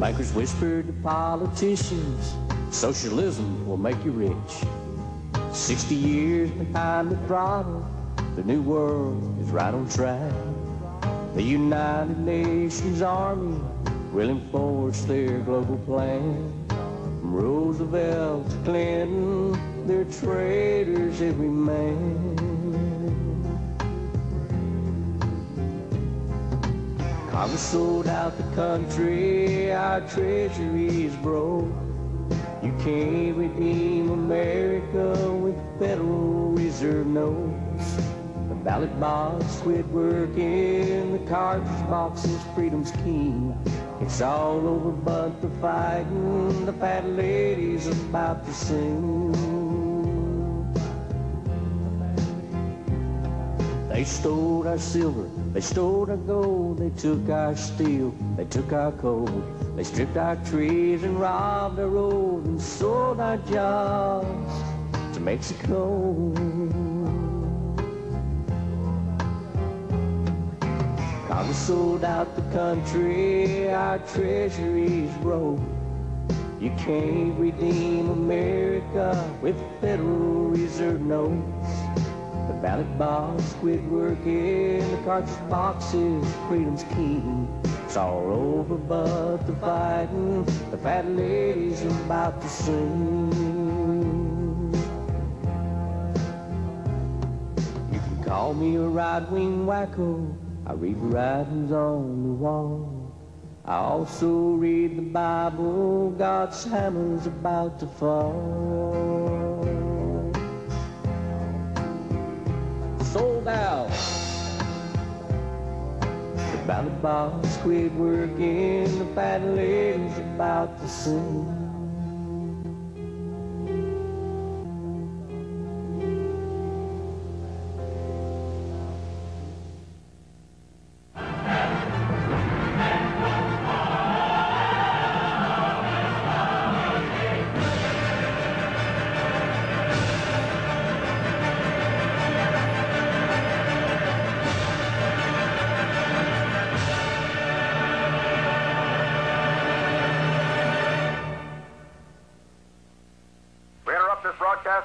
Bankers whispered to politicians, socialism will make you rich. 60 years behind the throttle, the new world is right on track. The United Nations Army will enforce their global plan. From Roosevelt to Clinton, they're traitors every man. Congress sold out the country, our treasury is broke. You can't redeem America with Federal Reserve notes. The ballot box quit working, the cartridge box is freedom's key. It's all over but the fighting, the fat lady's about to sing. They stole our silver, they stole our gold, they took our steel, they took our coal. They stripped our trees and robbed our road and sold our jobs to Mexico. Congress sold out the country, our treasury's broke. You can't redeem America with Federal Reserve notes. The ballot box quit working, the cartridge box is freedom's key. It's all over but the fighting, the fat lady's about to sing. You can call me a right-wing wacko, I read writings on the wall. I also read the Bible, God's hammer's about to fall. Sold out. The ballot box quit working, the fat lady's about to sing.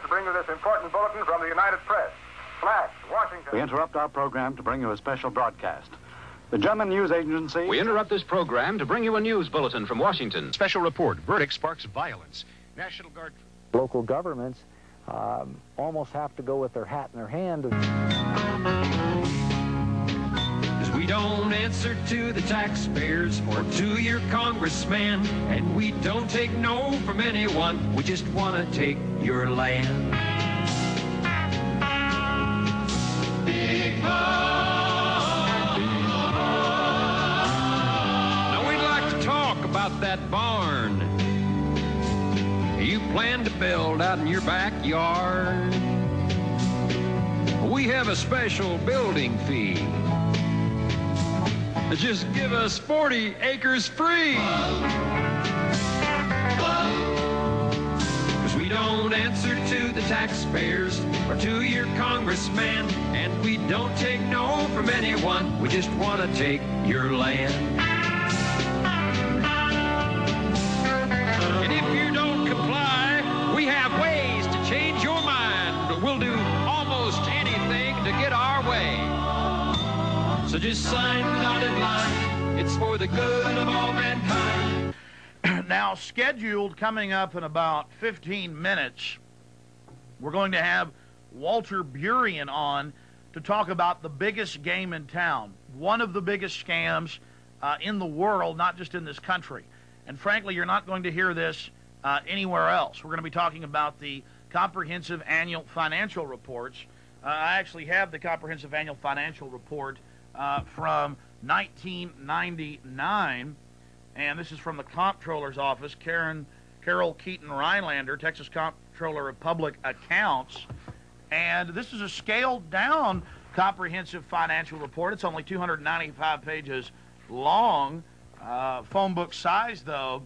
To bring you this important bulletin from the United Press. Flash, Washington. We interrupt our program to bring you a special broadcast. The German news agency... We interrupt this program to bring you a news bulletin from Washington. Special report, verdict sparks violence. National Guard... Local governments almost have to go with their hat in their hand. We don't answer to the taxpayers or to your congressman, and we don't take no from anyone. We just want to take your land. Big Barn. Now we'd like to talk about that barn you plan to build out in your backyard. We have a special building fee. Just give us 40 acres free. Because we don't answer to the taxpayers or to your congressman, and we don't take no from anyone. We just want to take your land. And if you don't comply, we have ways to change your mind. We'll do almost anything to get our way. So just sign the dotted line. It's for the good of all mankind. Now, scheduled coming up in about 15 minutes, we're going to have Walter Burien on to talk about the biggest game in town, one of the biggest scams in the world, not just in this country. And frankly, you're not going to hear this anywhere else. We're going to be talking about the comprehensive annual financial reports. I actually have the comprehensive annual financial report from 1999, and this is from the Comptroller's office, Carol Keaton Rhinelander, Texas Comptroller of Public Accounts, and this is a scaled-down comprehensive financial report. It's only 295 pages long, phone book size, though,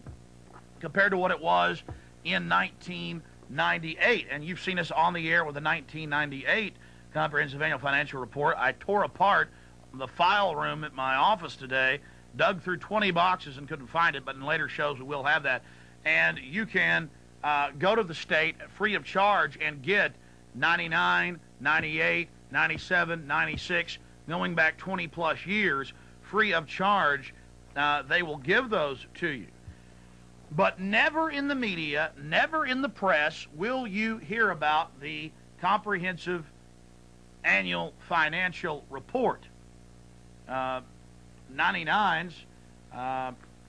compared to what it was in 1998, and you've seen us on the air with the 1998 comprehensive annual financial report. I tore apart the file room at my office today dug through 20 boxes and couldn't find it, but in later shows we will have that. And you can go to the state free of charge and get 99, 98, 97, 96, going back 20 plus years, free of charge. They will give those to you. But never in the media, never in the press will you hear about the comprehensive annual financial report. 99's,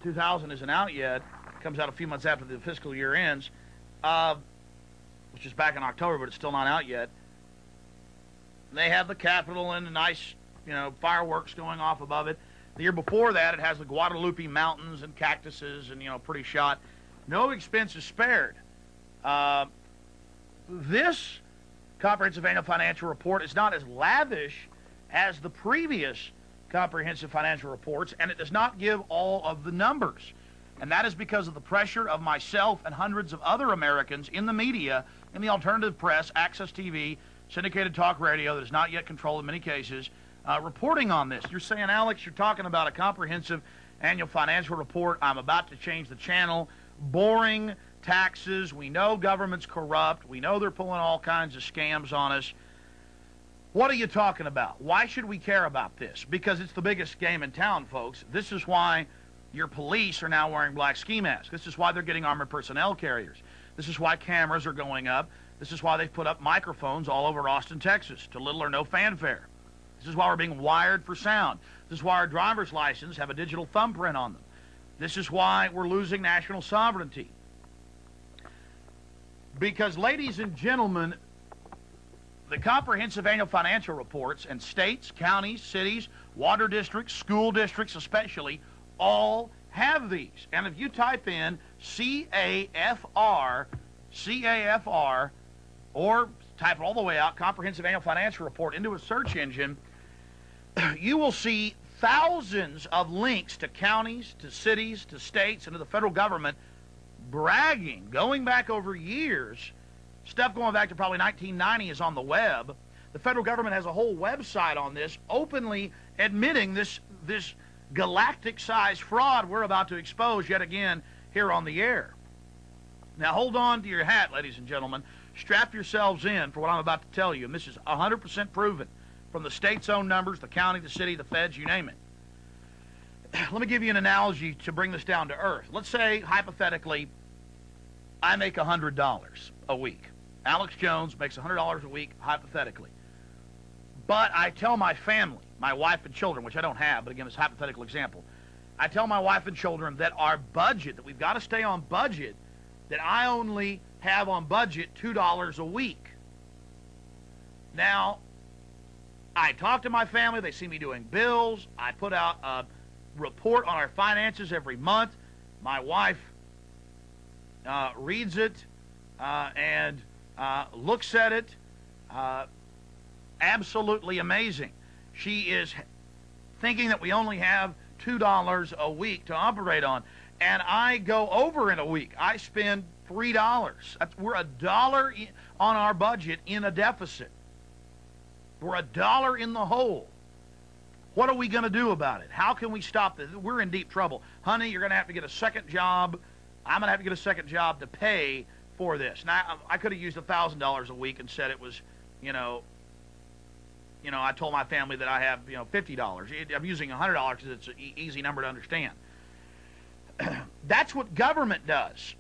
2000 isn't out yet, comes out a few months after the fiscal year ends, which is back in October, but it's still not out yet. They have the Capitol and the nice, fireworks going off above it. The year before that, it has the Guadalupe Mountains and cactuses and, pretty shot. No expense is spared. This comprehensive annual financial report is not as lavish as the previous comprehensive financial reports, and it does not give all of the numbers. And that is because of the pressure of myself and hundreds of other Americans in the media, in the alternative press, access TV, syndicated talk radio that is not yet controlled in many cases, reporting on this. You're saying, Alex, you're talking about a comprehensive annual financial report. I'm about to change the channel. Boring taxes. We know government's corrupt. We know they're pulling all kinds of scams on us. What are you talking about? Why should we care about this? Because it's the biggest game in town, folks. This is why your police are now wearing black ski masks. This is why they're getting armored personnel carriers. This is why cameras are going up. This is why they've put up microphones all over Austin, Texas, to little or no fanfare. This is why we're being wired for sound. This is why our driver's license have a digital thumbprint on them. This is why we're losing national sovereignty. Because, ladies and gentlemen, the comprehensive annual financial reports, and states, counties, cities, water districts, school districts especially, all have these. And if you type in CAFR, or type it all the way out, Comprehensive Annual Financial Report, into a search engine, you will see thousands of links to counties, to cities, to states, and to the federal government bragging, going back over years. Stuff going back to probably 1990 is on the web. The federal government has a whole website on this, openly admitting this galactic-sized fraud we're about to expose yet again here on the air. Now hold on to your hat, ladies and gentlemen. Strap yourselves in for what I'm about to tell you, and this is 100% proven from the state's own numbers, the county, the city, the feds, you name it. Let me give you an analogy to bring this down to earth. Let's say, hypothetically, I make $100 a week. Alex Jones makes $100 a week, hypothetically. But I tell my family, my wife and children, which I don't have, but again, it's a hypothetical example. I tell my wife and children that our budget, that we've got to stay on budget, that I only have on budget $2 a week. Now, I talk to my family. They see me doing bills. I put out a report on our finances every month. My wife reads it and looks at it. Absolutely amazing. She is thinking that we only have $2 a week to operate on. And I go over in a week. I spend $3. We're $1 on our budget in a deficit. We're $1 in the hole. What are we going to do about it? How can we stop this? We're in deep trouble. Honey, you're going to have to get a second job. I'm going to have to get a second job to pay for this. Now, I could have used $1,000 a week and said it was, I told my family that I have, $50. I'm using $100 because it's an easy number to understand. That's what government does.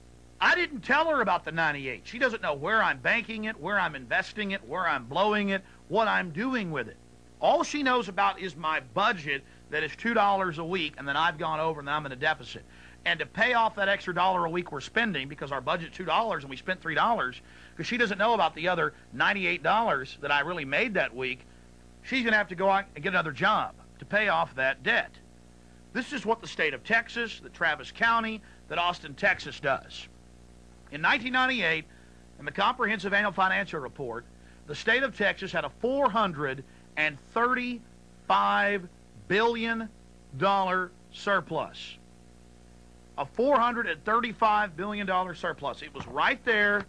I didn't tell her about the 98. She doesn't know where I'm banking it, where I'm investing it, where I'm blowing it, what I'm doing with it. All she knows about is my budget that is $2 a week, and then I've gone over and I'm in a deficit. And to pay off that extra $1 a week we're spending, because our budget's $2 and we spent $3, because she doesn't know about the other $98 that I really made that week, she's going to have to go out and get another job to pay off that debt. This is what the state of Texas, that Travis County, that Austin, Texas does. In 1998, in the Comprehensive Annual Financial Report, the state of Texas had a $435 billion surplus. A $435 billion surplus. It was right there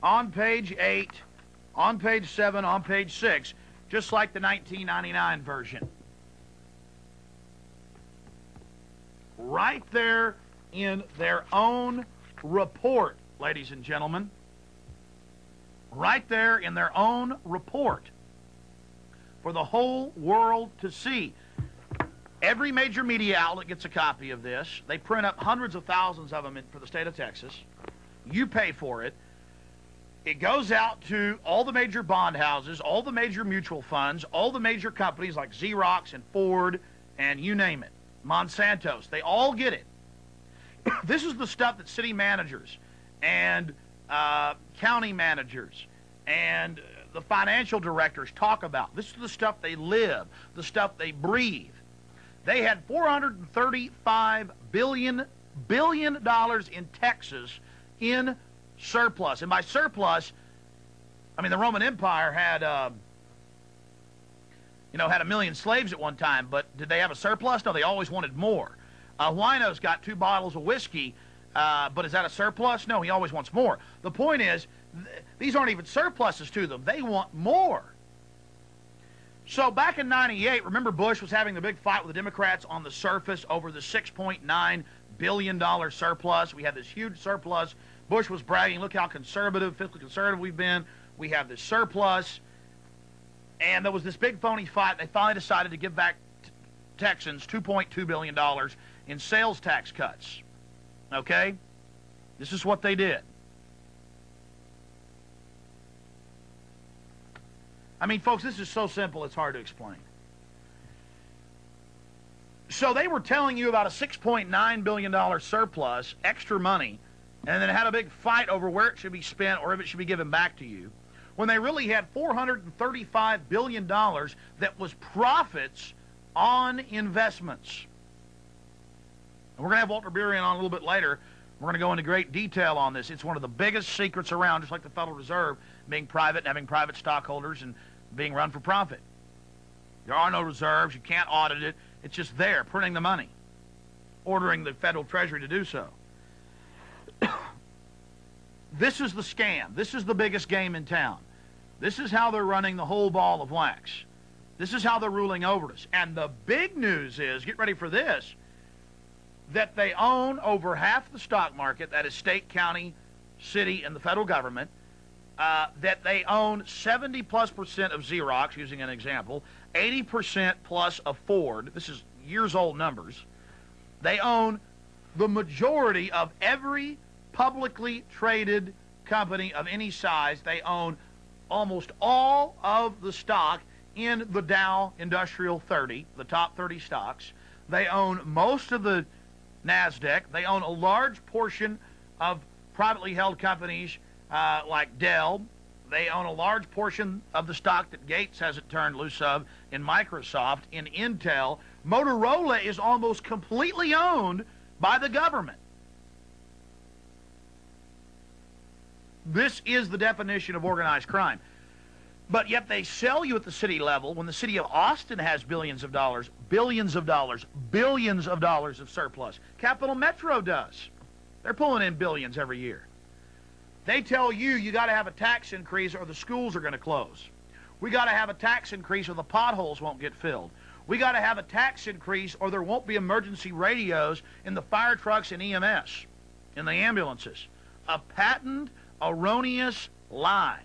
on page 8, on page 7, on page 6, just like the 1999 version. right there in their own report, ladies and gentlemen. Right there in their own report for the whole world to see. Every major media outlet gets a copy of this. They print up hundreds of thousands of them for the state of Texas. You pay for it. It goes out to all the major bond houses, all the major mutual funds, all the major companies like Xerox and Ford and you name it, Monsanto's. They all get it. This is the stuff that city managers and county managers and the financial directors talk about. This is the stuff they live, the stuff they breathe. They had $435 billion in Texas in surplus. And by surplus, I mean the Roman Empire had, had 1 million slaves at one time, but did they have a surplus? No, they always wanted more. Wino's got 2 bottles of whiskey, but is that a surplus? No, he always wants more. The point is, these aren't even surpluses to them. They want more. So back in 98, remember Bush was having the big fight with the Democrats on the surface over the $6.9 billion surplus. We had this huge surplus. Bush was bragging, look how conservative, fiscally conservative we've been. We have this surplus. And there was this big phony fight. They finally decided to give back Texans $2.2 billion in sales tax cuts. Okay? This is what they did. I mean, folks, this is so simple it's hard to explain. So they were telling you about a $6.9 billion surplus, extra money, and then had a big fight over where it should be spent or if it should be given back to you, when they really had $435 billion that was profits on investments. And we're going to have Walter Burian on a little bit later. We're going to go into great detail on this. It's one of the biggest secrets around, just like the Federal Reserve, being private and having private stockholders and being run for profit. There are no reserves. You can't audit it. It's just there, printing the money, ordering the Federal Treasury to do so. This is the scam. This is the biggest game in town. This is how they're running the whole ball of wax. This is how they're ruling over us. And the big news is, get ready for this, that they own over half the stock market, that is state, county, city, and the federal government, that they own 70+% of Xerox, using an example, 80% plus of Ford. This is years old numbers. They own the majority of every publicly traded company of any size. They own almost all of the stock in the Dow Industrial 30, the top 30 stocks. They own most of the NASDAQ. They own a large portion of privately held companies like Dell. They own a large portion of the stock that Gates hasn't turned loose of in Microsoft, in Intel. Motorola is almost completely owned by the government. This is the definition of organized crime. But yet they sell you at the city level when the city of Austin has billions of dollars of surplus. Capital Metro does. They're pulling in billions every year. They tell you got to have a tax increase or the schools are going to close. We got to have a tax increase or the potholes won't get filled. We got to have a tax increase or there won't be emergency radios in the fire trucks and EMS, in the ambulances. A patent, erroneous lie.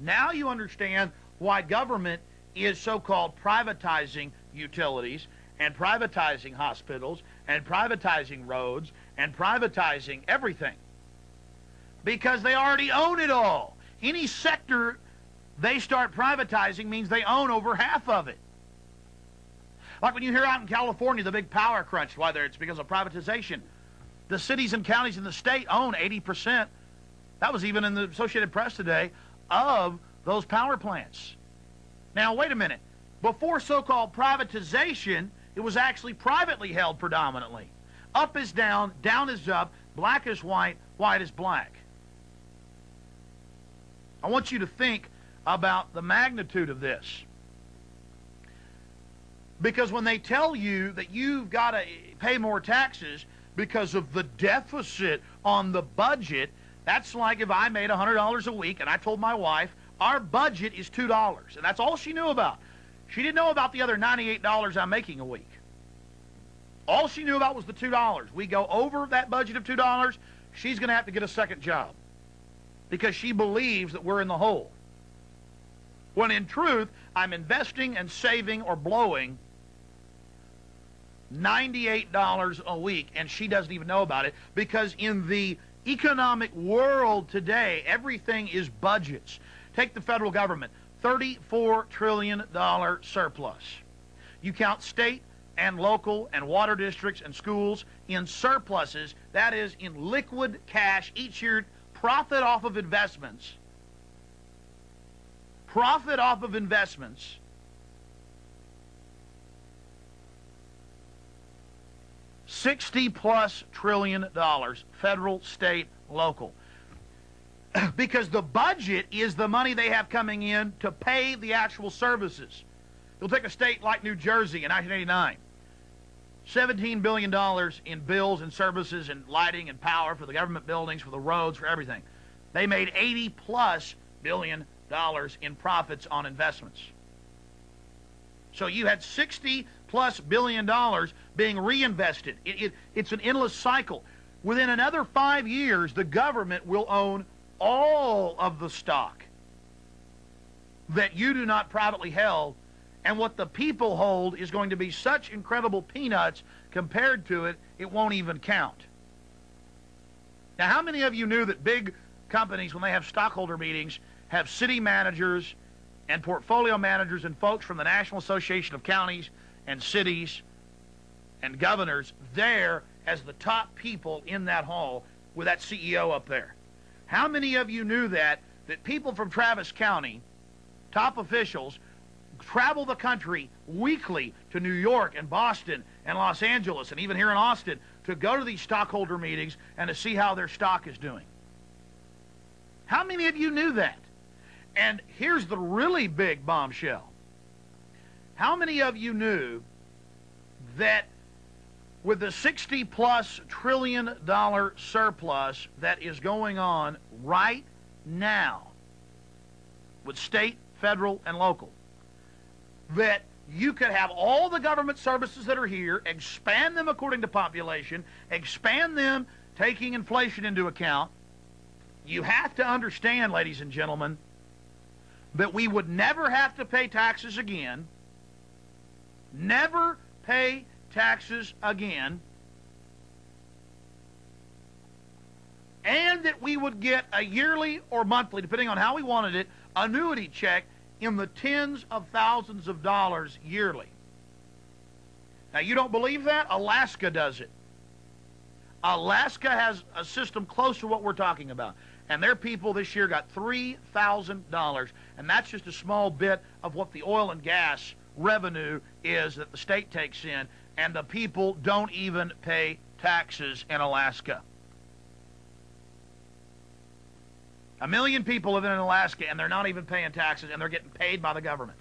Now you understand why government is so-called privatizing utilities and privatizing hospitals and privatizing roads and privatizing everything. Because they already own it all. Any sector they start privatizing means they own over half of it. Like when you hear out in California the big power crunch, whether it's because of privatization. The cities and counties in the state own 80%. That was even in the Associated Press today, of those power plants. Now, wait a minute. Before so-called privatization, it was actually privately held predominantly. Up is down, down is up, black is white, white is black. I want you to think about the magnitude of this. Because when they tell you that you've got to pay more taxes because of the deficit on the budget, that's like if I made $100 a week and I told my wife, our budget is $2. And that's all she knew about. She didn't know about the other $98 I'm making a week. All she knew about was the $2. We go over that budget of $2, she's going to have to get a second job because she believes that we're in the hole. When in truth, I'm investing and saving or blowing $98 a week, and she doesn't even know about it because in the economic world today, everything is budgets. Take the federal government, $34 trillion surplus. You count state and local and water districts and schools in surpluses, that is in liquid cash each year, profit off of investments. Profit off of investments. $60+ trillion, federal, state, local. Because the budget is the money they have coming in to pay the actual services. You'll take a state like New Jersey in 1989. $17 billion in bills and services and lighting and power for the government buildings, for the roads, for everything. They made $80+ billion in profits on investments. So you had $60+ billion being reinvested. It's an endless cycle. Within another 5 years, the government will own all of the stock that you do not privately held, and what the people hold is going to be such incredible peanuts compared to it, it won't even count. Now, how many of you knew that big companies, when they have stockholder meetings, have city managers and portfolio managers and folks from the National Association of Counties and Cities and governors there as the top people in that hall with that CEO up there? How many of you knew that people from Travis County, top officials, travel the country weekly to New York and Boston and Los Angeles and even here in Austin to go to these stockholder meetings and to see how their stock is doing? How many of you knew that? And here's the really big bombshell. How many of you knew that with the $60+ trillion surplus that is going on right now with state, federal, and local, that you could have all the government services that are here, expand them according to population, expand them taking inflation into account? You have to understand, ladies and gentlemen, that we would never have to pay taxes again, never pay taxes again, and that we would get a yearly or monthly, depending on how we wanted it, annuity check in the tens of thousands of dollars yearly. Now, you don't believe that? Alaska does it. Alaska has a system close to what we're talking about. And their people this year got $3,000. And that's just a small bit of what the oil and gas revenue is that the state takes in. And the people don't even pay taxes in Alaska. 1 million people live in Alaska, and they're not even paying taxes, and they're getting paid by the government.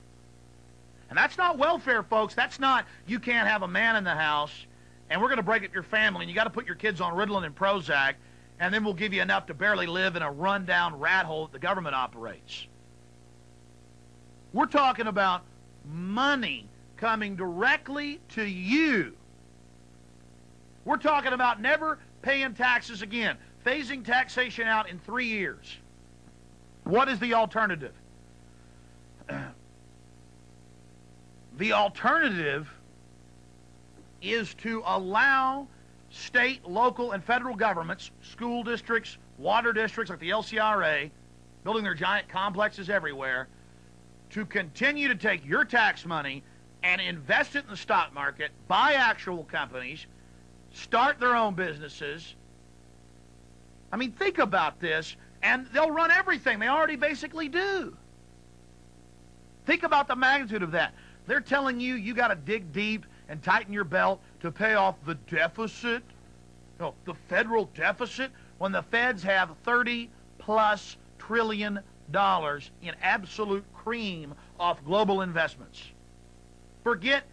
And that's not welfare, folks. That's not, you can't have a man in the house, and we're going to break up your family, and you got to put your kids on Ritalin and Prozac, and then we'll give you enough to barely live in a rundown rat hole that the government operates. We're talking about money coming directly to you. We're talking about never paying taxes again, phasing taxation out in 3 years. What is the alternative? The alternative is to allow state, local, and federal governments, school districts, water districts like the LCRA, building their giant complexes everywhere, to continue to take your tax money and invest it in the stock market, buy actual companies, start their own businesses. I mean, think about this, and they'll run everything. They already basically do. Think about the magnitude of that. They're telling you you got to dig deep and tighten your belt to pay off the deficit, no, the federal deficit, when the feds have $30+ trillion in absolute cream off global investments. Forget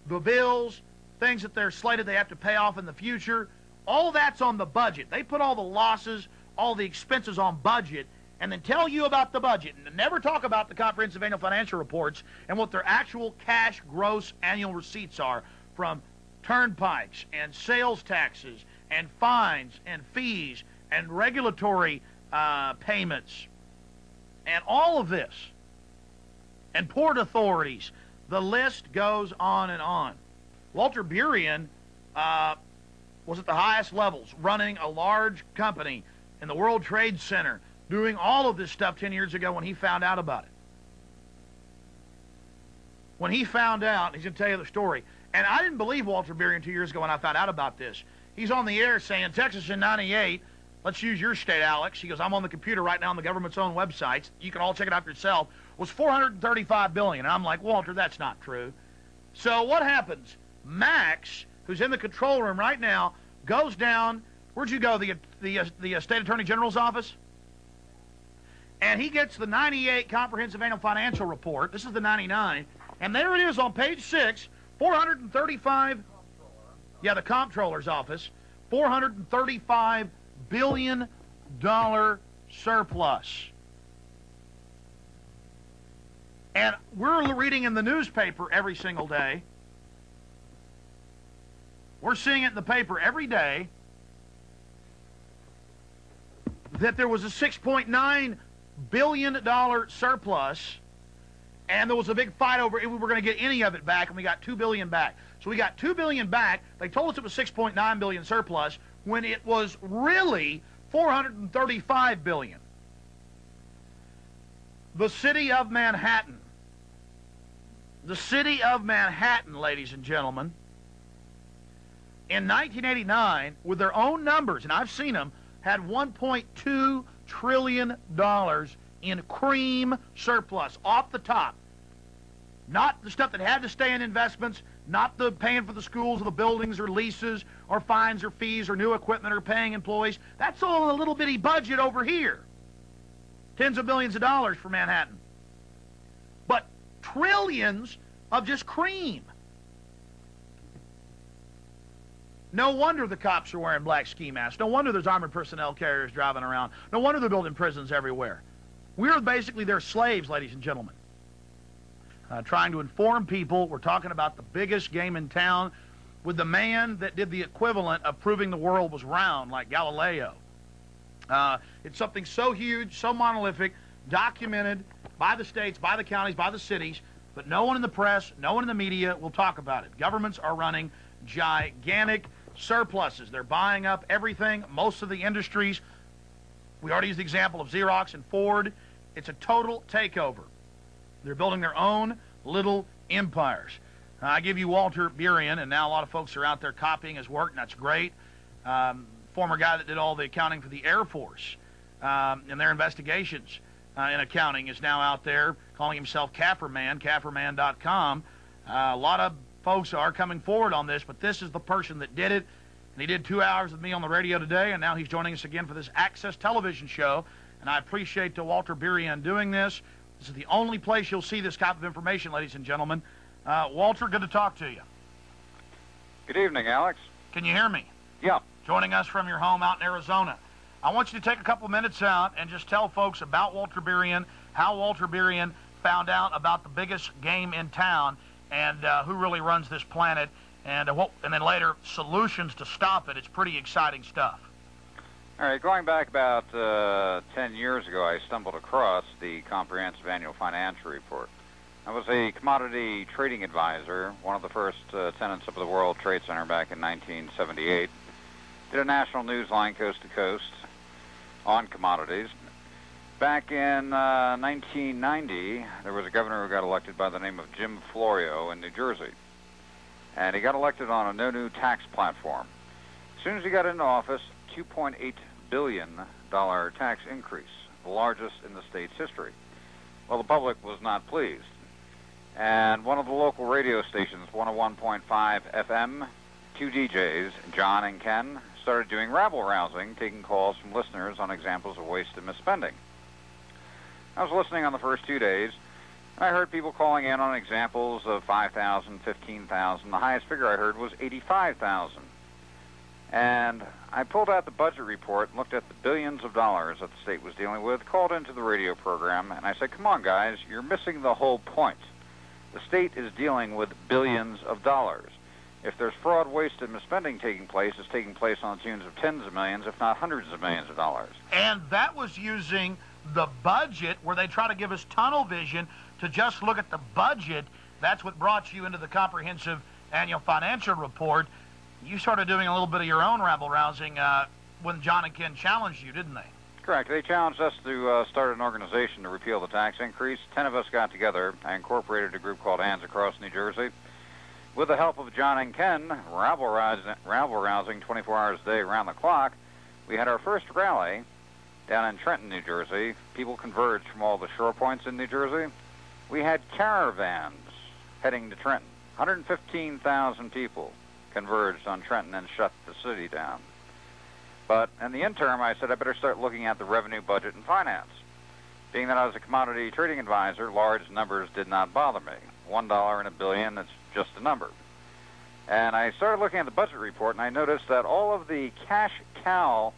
the bills, things that they're slated they have to pay off in the future. All that's on the budget. They put all the losses, all the expenses on budget, and then tell you about the budget, and never talk about the comprehensive annual financial reports and what their actual cash gross annual receipts are from turnpikes and sales taxes and fines and fees and regulatory payments and all of this, and port authorities. The list goes on and on. Walter Burien was at the highest levels, running a large company in the World Trade Center, doing all of this stuff 10 years ago when he found out about it. When he found out, he's going to tell you the story. And I didn't believe Walter Burien 2 years ago when I found out about this. He's on the air saying, Texas in 98, let's use your state, Alex. He goes, I'm on the computer right now on the government's own websites. You can all check it out for yourself. Was $435 billion. And I'm like, Walter, that's not true. So what happens? Max, who's in the control room right now, goes down. Where'd you go? The State Attorney General's office? And he gets the 98 Comprehensive Annual Financial Report. This is the 99. And there it is on page 6, 435. Yeah, the Comptroller's office. $435 billion surplus. And we're reading in the newspaper every single day. We're seeing it in the paper every day that there was a $6.9 billion surplus, and there was a big fight over if we were going to get any of it back, and we got $2 billion back. So we got $2 billion back. They told us it was $6.9 billion surplus when it was really $435 billion. The city of Manhattan. The city of Manhattan, ladies and gentlemen, in 1989, with their own numbers, and I've seen them, had $1.2 trillion in cream surplus off the top. Not the stuff that had to stay in investments, not the paying for the schools or the buildings or leases or fines or fees or new equipment or paying employees. That's all in a little bitty budget over here. Tens of billions of dollars for Manhattan. But trillions of just cream. No wonder the cops are wearing black ski masks. No wonder there's armored personnel carriers driving around. No wonder they're building prisons everywhere. We're basically their slaves, ladies and gentlemen. Trying to inform people. We're talking about the biggest game in town with the man that did the equivalent of proving the world was round, like Galileo. It's something so huge, so monolithic, documented by the states, by the counties, by the cities, but no one in the press, no one in the media will talk about it. Governments are running gigantic surpluses. They're buying up everything, most of the industries. We already used the example of Xerox and Ford. It's a total takeover. They're building their own little empires. I give you Walter Burien, and now a lot of folks are out there copying his work, and that's great. Former guy that did all the accounting for the Air Force and their investigations in accounting is now out there calling himself Kafferman, Kafferman.com. A lot of folks are coming forward on this, but this is the person that did it. And he did 2 hours with me on the radio today, and now he's joining us again for this Access television show. And I appreciate Walter Burien doing this. This is the only place you'll see this type of information, ladies and gentlemen. Walter, good to talk to you. Good evening, Alex. Can you hear me? Yeah. Joining us from your home out in Arizona. I want you to take a couple minutes out and just tell folks about Walter Burien, how Walter Burien found out about the biggest game in town, and who really runs this planet, and then later solutions to stop it. It's pretty exciting stuff. All right, going back about 10 years ago, I stumbled across the Comprehensive Annual Financial Report. I was a commodity trading advisor, one of the first tenants of the World Trade Center back in 1978. Did a national news line coast to coast on commodities. Back in 1990, there was a governor who got elected by the name of Jim Florio in New Jersey. And he got elected on a no new tax platform. As soon as he got into office, $2.8 billion tax increase, the largest in the state's history. Well, the public was not pleased. And one of the local radio stations, 101.5 FM, two DJs, John and Ken, started doing rabble-rousing, taking calls from listeners on examples of wasted misspending. I was listening on the first 2 days, and I heard people calling in on examples of $5,000, $15,000. The highest figure I heard was $85,000. And I pulled out the budget report and looked at the billions of dollars that the state was dealing with, called into the radio program, and I said, come on, guys, you're missing the whole point. The state is dealing with billions of dollars. If there's fraud, waste, and misspending taking place, it's taking place on the tunes of tens of millions, if not hundreds of millions of dollars. And that was using the budget, where they try to give us tunnel vision to just look at the budget. That's what brought you into the comprehensive annual financial report. You started doing a little bit of your own rabble-rousing when John and Ken challenged you, didn't they? Correct. They challenged us to start an organization to repeal the tax increase. 10 of us got together. I incorporated a group called Hands Across New Jersey. With the help of John and Ken, rabble-rousing 24 hours a day around the clock, we had our first rally down in Trenton, New Jersey. People converged from all the shore points in New Jersey. We had caravans heading to Trenton. 115,000 people converged on Trenton and shut the city down. But in the interim, I said I better start looking at the revenue, budget, and finance. Being that I was a commodity trading advisor, large numbers did not bother me. $1 in a billion, that's just a number. And I started looking at the budget report, and I noticed that all of the cash cow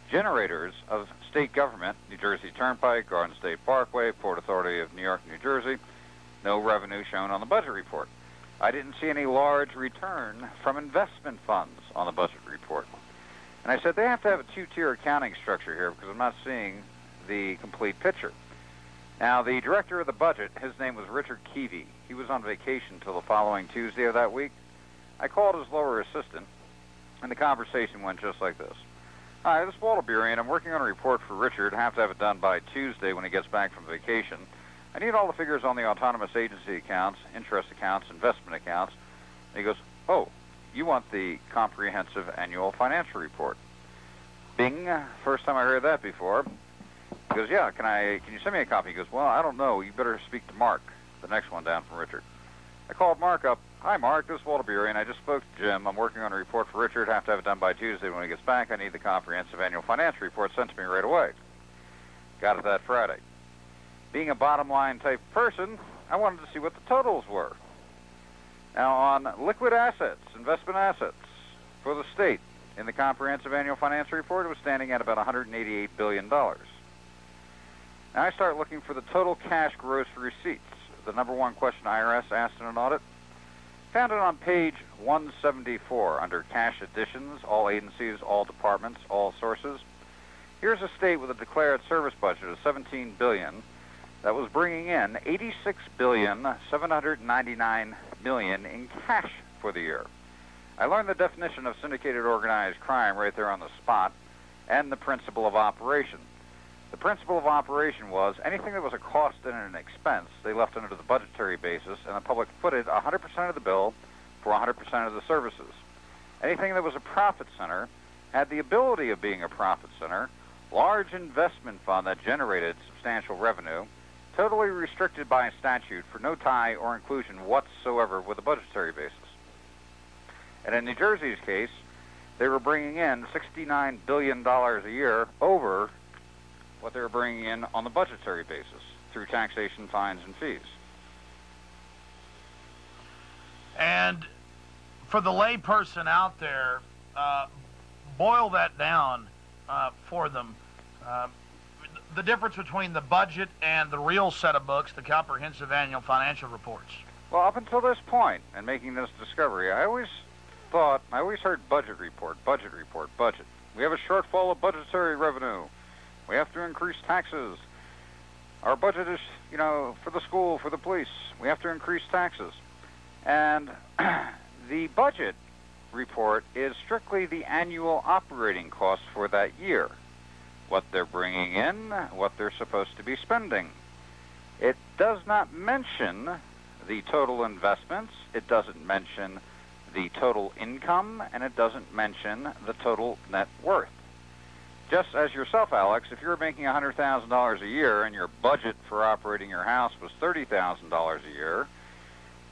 generators of state government, New Jersey Turnpike, Garden State Parkway, Port Authority of New York, New Jersey, no revenue shown on the budget report. I didn't see any large return from investment funds on the budget report. And I said they have to have a two-tier accounting structure here because I'm not seeing the complete picture. Now, the director of the budget, his name was Richard Keevy. He was on vacation till the following Tuesday of that week. I called his lower assistant, and the conversation went just like this. Hi, this is Walter Burien. I'm working on a report for Richard. I have to have it done by Tuesday when he gets back from vacation. I need all the figures on the autonomous agency accounts, interest accounts, investment accounts. And he goes, oh, you want the comprehensive annual financial report. Bing, first time I heard that before. He goes, yeah, can you send me a copy? He goes, well, I don't know. You better speak to Mark, the next one down from Richard. I called Mark up. Hi, Mark, this is Walter Burien. I just spoke to Jim. I'm working on a report for Richard. I have to have it done by Tuesday when he gets back. I need the comprehensive annual financial report sent to me right away. Got it that Friday. Being a bottom-line type person, I wanted to see what the totals were. Now, on liquid assets, investment assets for the state, in the comprehensive annual financial report, it was standing at about $188 billion. Now I start looking for the total cash gross receipts, the number one question IRS asked in an audit. Found it on page 174 under cash additions, all agencies, all departments, all sources. Here's a state with a declared service budget of $17 billion that was bringing in $86,799 million in cash for the year. I learned the definition of syndicated organized crime right there on the spot, and the principle of operation. The principle of operation was anything that was a cost and an expense, they left under the budgetary basis, and the public footed 100% of the bill for 100% of the services. Anything that was a profit center had the ability of being a profit center, large investment fund that generated substantial revenue, totally restricted by statute for no tie or inclusion whatsoever with a budgetary basis. And in New Jersey's case, they were bringing in $69 billion a year over what they were bringing in on the budgetary basis through taxation, fines, and fees. And for the lay person out there, boil that down for them. The difference between the budget and the real set of books, the comprehensive annual financial reports. Well, up until this point, and making this discovery, I always heard budget report. We have a shortfall of budgetary revenue. We have to increase taxes. Our budget is, for the school, for the police. We have to increase taxes. And the budget report is strictly the annual operating costs for that year. What they're bringing in, what they're supposed to be spending. It does not mention the total investments. It doesn't mention the total income, and it doesn't mention the total net worth. Just as yourself, Alex, if you're making $100,000 a year and your budget for operating your house was $30,000 a year,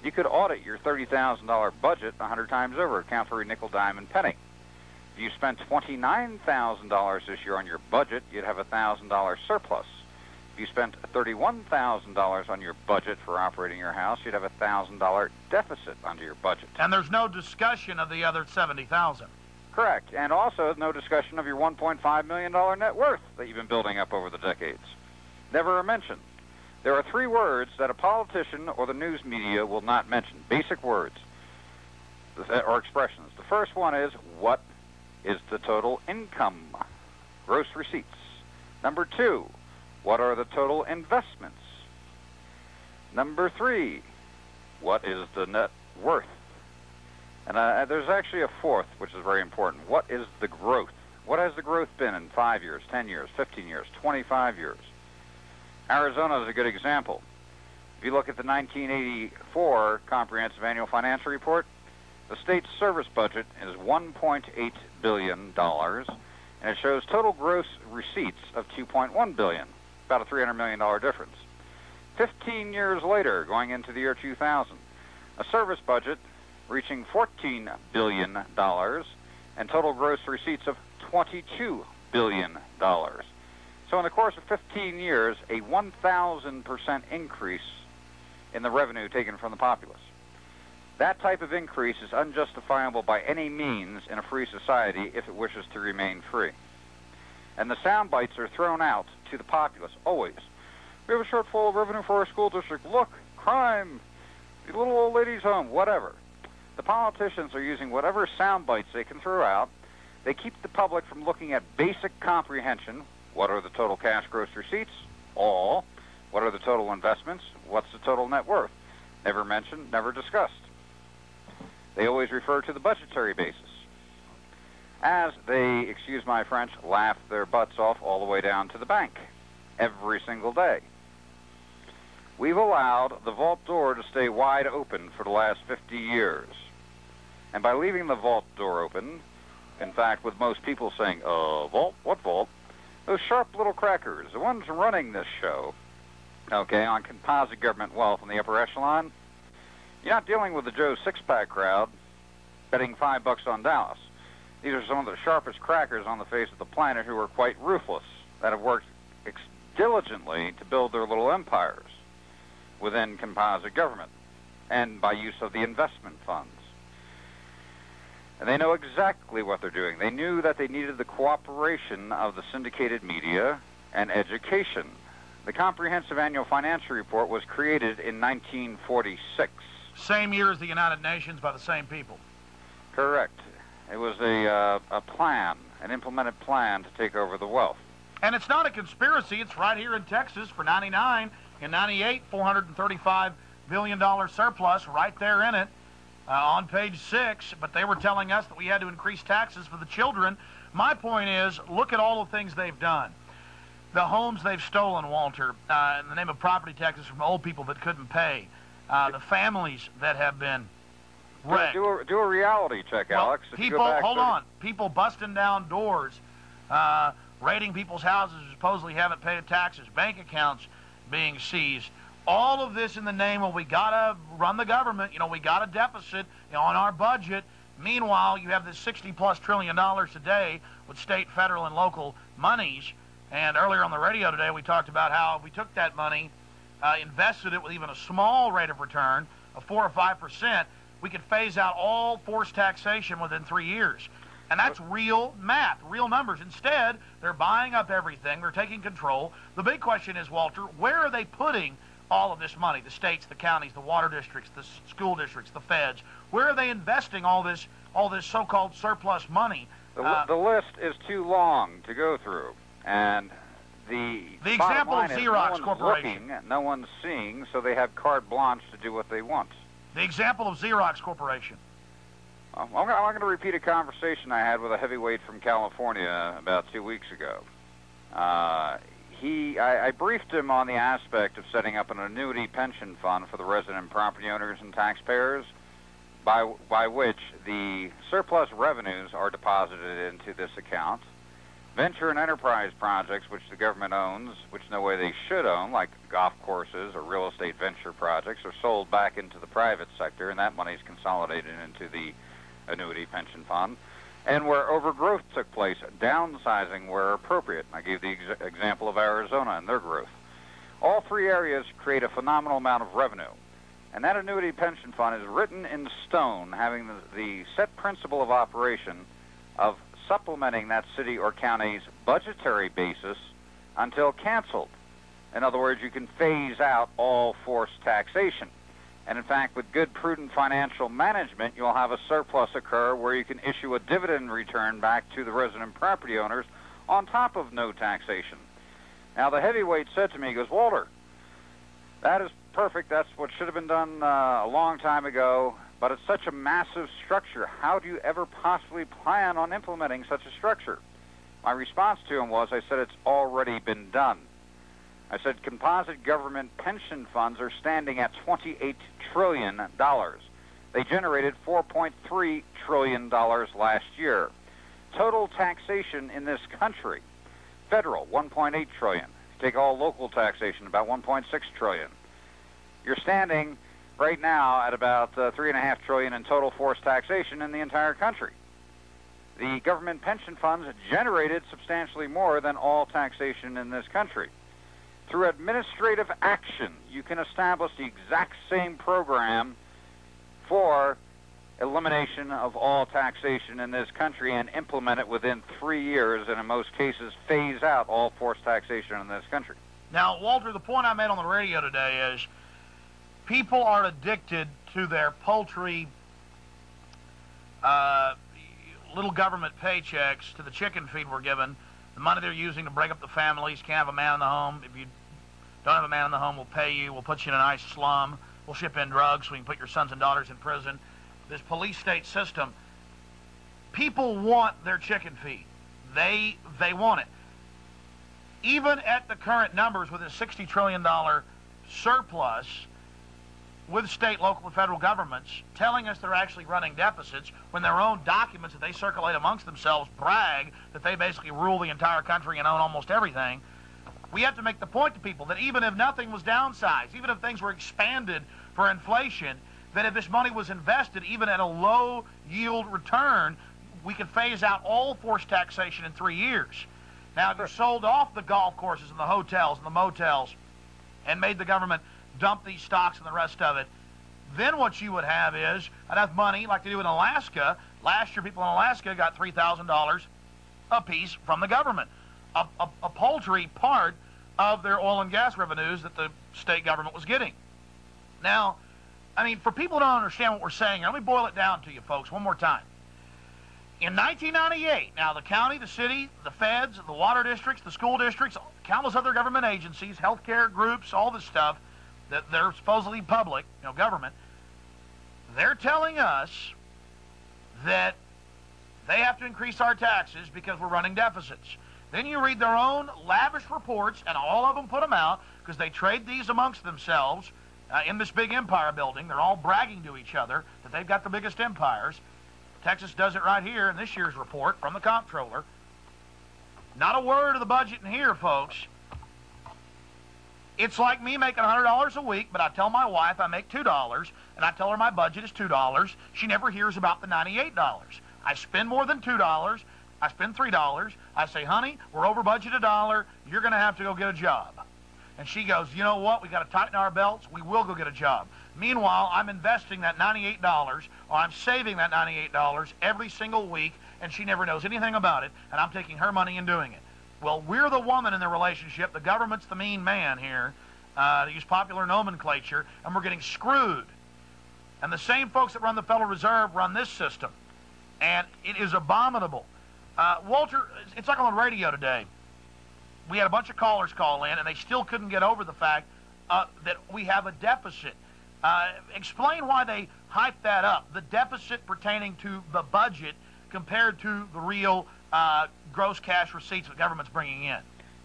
you could audit your $30,000 budget 100 times over, account for every nickel, dime, and penny. If you spent $29,000 this year on your budget, you'd have a $1,000 surplus. If you spent $31,000 on your budget for operating your house, you'd have a $1,000 deficit under your budget. And there's no discussion of the other $70,000. Correct. And also no discussion of your $1.5 million net worth that you've been building up over the decades. Never a mention. There are three words that a politician or the news media will not mention. Basic words. or expressions. The first one is, what is the total income? Gross receipts. Number 2, what are the total investments? Number 3, what is the net worth? And there's actually a fourth, which is very important. What is the growth? What has the growth been in 5 years, 10 years, 15 years, 25 years? Arizona is a good example. If you look at the 1984 Comprehensive Annual Financial Report, the state's service budget is $1.8 billion, and it shows total gross receipts of $2.1 billion, about a $300 million difference. 15 years later, going into the year 2000, a service budget reaching $14 billion and total gross receipts of $22 billion. So in the course of 15 years, a 1,000% increase in the revenue taken from the populace. That type of increase is unjustifiable by any means in a free society if it wishes to remain free. And the sound bites are thrown out to the populace, always. We have a shortfall of revenue for our school district. Look, crime, the little old lady's home, whatever. The politicians are using whatever sound bites they can throw out. They keep the public from looking at basic comprehension. What are the total cash gross receipts? All. What are the total investments? What's the total net worth? Never mentioned, never discussed. They always refer to the budgetary basis, as they, excuse my French, laugh their butts off all the way down to the bank every single day. We've allowed the vault door to stay wide open for the last 50 years. And by leaving the vault door open, in fact, with most people saying, vault? What vault? Those sharp little crackers, the ones running this show, okay, on composite government wealth in the upper echelon, you're not dealing with the Joe Six-Pack crowd betting $5 on Dallas. These are some of the sharpest crackers on the face of the planet who are quite ruthless, that have worked diligently to build their little empires within composite government and by use of the investment funds. And they know exactly what they're doing. They knew that they needed the cooperation of the syndicated media and education. The Comprehensive Annual Financial Report was created in 1946. Same year as the United Nations by the same people. Correct. It was a plan, an implemented plan to take over the wealth. And it's not a conspiracy. It's right here in Texas for 99 and 98, $435 billion surplus right there in it on page 6. But they were telling us that we had to increase taxes for the children. My point is, look at all the things they've done. The homes they've stolen, Walter, in the name of property taxes from old people that couldn't pay. The families that have been wrecked. Do a reality check, Alex. People busting down doors, raiding people's houses who supposedly haven't paid taxes, bank accounts being seized. All of this in the name of we got to run the government. We got a deficit on our budget. Meanwhile, you have this $60+ trillion today with state, federal, and local monies. And earlier on the radio today, we talked about how if we took that money, invested it with even a small rate of return of 4 or 5%, we could phase out all forced taxation within 3 years. And that's real math, real numbers. Instead, they're buying up everything. They're taking control. The big question is, Walter, where are they putting all of this money? The states, the counties, the water districts, the school districts, the feds. Where are they investing all this so-called surplus money? The list is too long to go through. And the example of Xerox Corporation. No one's seeing, so they have carte blanche to do what they want. The example of Xerox Corporation. I'm going to repeat a conversation I had with a heavyweight from California about 2 weeks ago. I briefed him on the aspect of setting up an annuity pension fund for the resident property owners and taxpayers, by which the surplus revenues are deposited into this account. Venture and enterprise projects, which the government owns, which no way they should own, like golf courses or real estate venture projects, are sold back into the private sector, and that money is consolidated into the annuity pension fund. And where overgrowth took place, downsizing where appropriate. I gave the example of Arizona and their growth. All three areas create a phenomenal amount of revenue. And that annuity pension fund is written in stone, having the set principle of operation of supplementing that city or county's budgetary basis until canceled. In other words, you can phase out all forced taxation. And in fact, with good, prudent financial management, you'll have a surplus occur where you can issue a dividend return back to the resident property owners on top of no taxation. Now, the heavyweight said to me, he goes, Walter, that is perfect. That's what should have been done a long time ago, but it's such a massive structure. How do you ever possibly plan on implementing such a structure? My response to him was, I said, it's already been done. I said, composite government pension funds are standing at $28 trillion. They generated $4.3 trillion last year. Total taxation in this country, federal, $1.8 trillion. Take all local taxation, about $1.6 trillion. You're standing right now at about $3.5 trillion in total forced taxation in the entire country. The government pension funds generated substantially more than all taxation in this country. Through administrative action, you can establish the exact same program for elimination of all taxation in this country and implement it within 3 years, and in most cases phase out all forced taxation in this country. Now, Walter, the point I made on the radio today is people are addicted to their paltry little government paychecks, to the chicken feed we're given, the money they're using to break up the families. Can't have a man in the home. If you don't have a man in the home, we'll pay you. We'll put you in a nice slum. We'll ship in drugs so we can put your sons and daughters in prison. This police state system, people want their chicken feed. They want it. Even at the current numbers with a $60 trillion surplus, with state, local, and federal governments telling us they're actually running deficits when their own documents that they circulate amongst themselves brag that they basically rule the entire country and own almost everything, we have to make the point to people that even if nothing was downsized, even if things were expanded for inflation, that if this money was invested, even at a low yield return, we could phase out all forced taxation in 3 years. Now, if you sold off the golf courses and the hotels and the motels and made the government dump these stocks and the rest of it, then what you would have is enough money, like they do in Alaska. Last year, people in Alaska got $3,000 a piece from the government, a paltry part of their oil and gas revenues that the state government was getting. Now, I mean, for people who don't understand what we're saying here, let me boil it down to you folks one more time. In 1998, now the county, the city, the feds, the water districts, the school districts, countless other government agencies, healthcare groups, all this stuff, that they're supposedly public, government, they're telling us that they have to increase our taxes because we're running deficits. Then you read their own lavish reports, and all of them put them out because they trade these amongst themselves in this big empire building. They're all bragging to each other that they've got the biggest empires. Texas does it right here in this year's report from the comptroller. Not a word of the budget in here, folks. It's like me making $100 a week, but I tell my wife I make $2, and I tell her my budget is $2. She never hears about the $98. I spend more than $2. I spend $3. I say, honey, we're over budget $1. You're going to have to go get a job. And she goes, you know what? We got to tighten our belts. We will go get a job. Meanwhile, I'm investing that $98, or I'm saving that $98 every single week, and she never knows anything about it, and I'm taking her money and doing it. Well, we're the woman in the relationship. The government's the mean man here, to use popular nomenclature, and we're getting screwed. And the same folks that run the Federal Reserve run this system, and it is abominable. Walter, it's like on the radio today. We had a bunch of callers call in, and they still couldn't get over the fact that we have a deficit. Explain why they hype that up, the deficit pertaining to the budget compared to the real gross cash receipts the government's bringing in.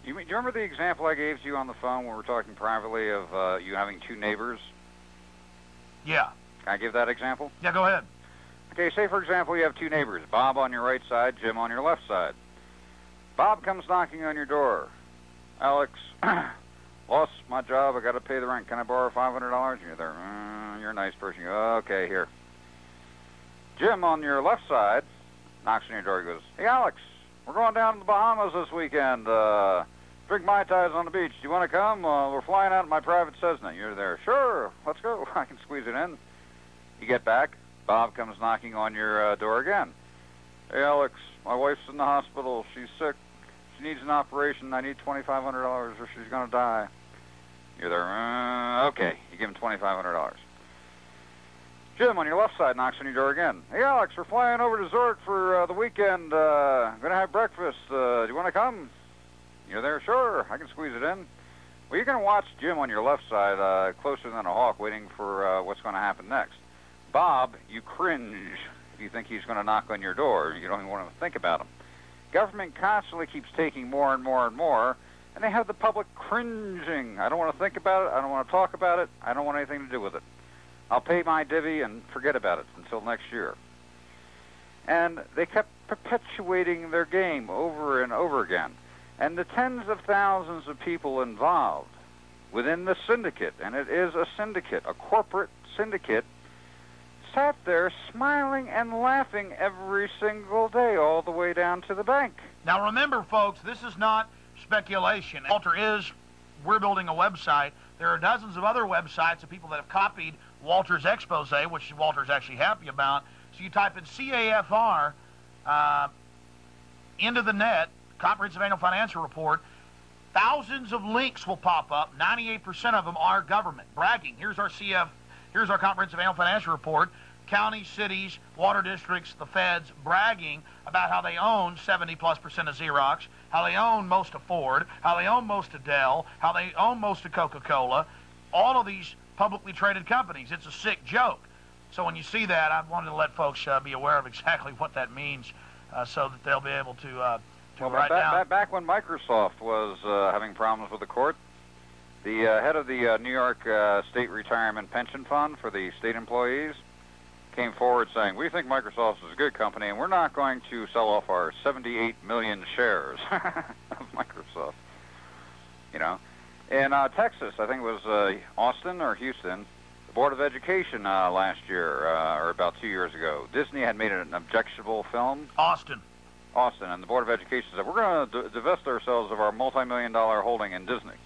Do you remember the example I gave to you on the phone when we were talking privately of you having two neighbors? Yeah. Can I give that example? Yeah, go ahead. Okay, say, for example, you have two neighbors, Bob on your right side, Jim on your left side. Bob comes knocking on your door. Alex, lost my job. I got to pay the rent. Can I borrow $500? And you're there. You're a nice person. You go, okay, here. Jim on your left side knocks on your door. He goes, hey, Alex, we're going down to the Bahamas this weekend. Drink Mai Tais on the beach. Do you want to come? We're flying out in my private Cessna. You're there. Sure, let's go. I can squeeze it in. You get back. Bob comes knocking on your door again. Hey, Alex, my wife's in the hospital. She's sick. She needs an operation. I need $2,500 or she's going to die. You're there. Okay. You give him $2,500. Jim on your left side knocks on your door again. Hey, Alex, we're flying over to Zurich for the weekend. Going to have breakfast. Do you want to come? You're there? Sure, I can squeeze it in. Well, you're going to watch Jim on your left side closer than a hawk, waiting for what's going to happen next. Bob, you cringe if you think he's going to knock on your door. You don't even want to think about him. Government constantly keeps taking more and more and more, and they have the public cringing. I don't want to think about it. I don't want to talk about it. I don't want anything to do with it. I'll pay my divvy and forget about it until next year. And they kept perpetuating their game over and over again. And the tens of thousands of people involved within the syndicate, and it is a syndicate, a corporate syndicate, sat there smiling and laughing every single day all the way down to the bank. Now remember, folks, this is not speculation. We're building a website. There are dozens of other websites of people that have copied Walter's expose, which Walter's actually happy about. So you type in CAFR into the net, Comprehensive Annual Financial Report, thousands of links will pop up. 98% of them are government bragging. Here's our Comprehensive Annual Financial Report. Counties, cities, water districts, the feds bragging about how they own 70+% of Xerox, how they own most of Ford, how they own most of Dell, how they own most of Coca-Cola, all of these publicly traded companies. It's a sick joke. So when you see that, I wanted to let folks be aware of exactly what that means so that they'll be able to write down. Back when Microsoft was having problems with the court, the head of the New York State Retirement Pension Fund for the state employees came forward saying, we think Microsoft is a good company, and we're not going to sell off our 78 million shares of Microsoft. You know, in Texas, I think it was Austin or Houston, the Board of Education last year, or about 2 years ago, Disney had made an objectionable film. Austin, and the Board of Education said, we're going to divest ourselves of our multi-million-dollar holding in Disney.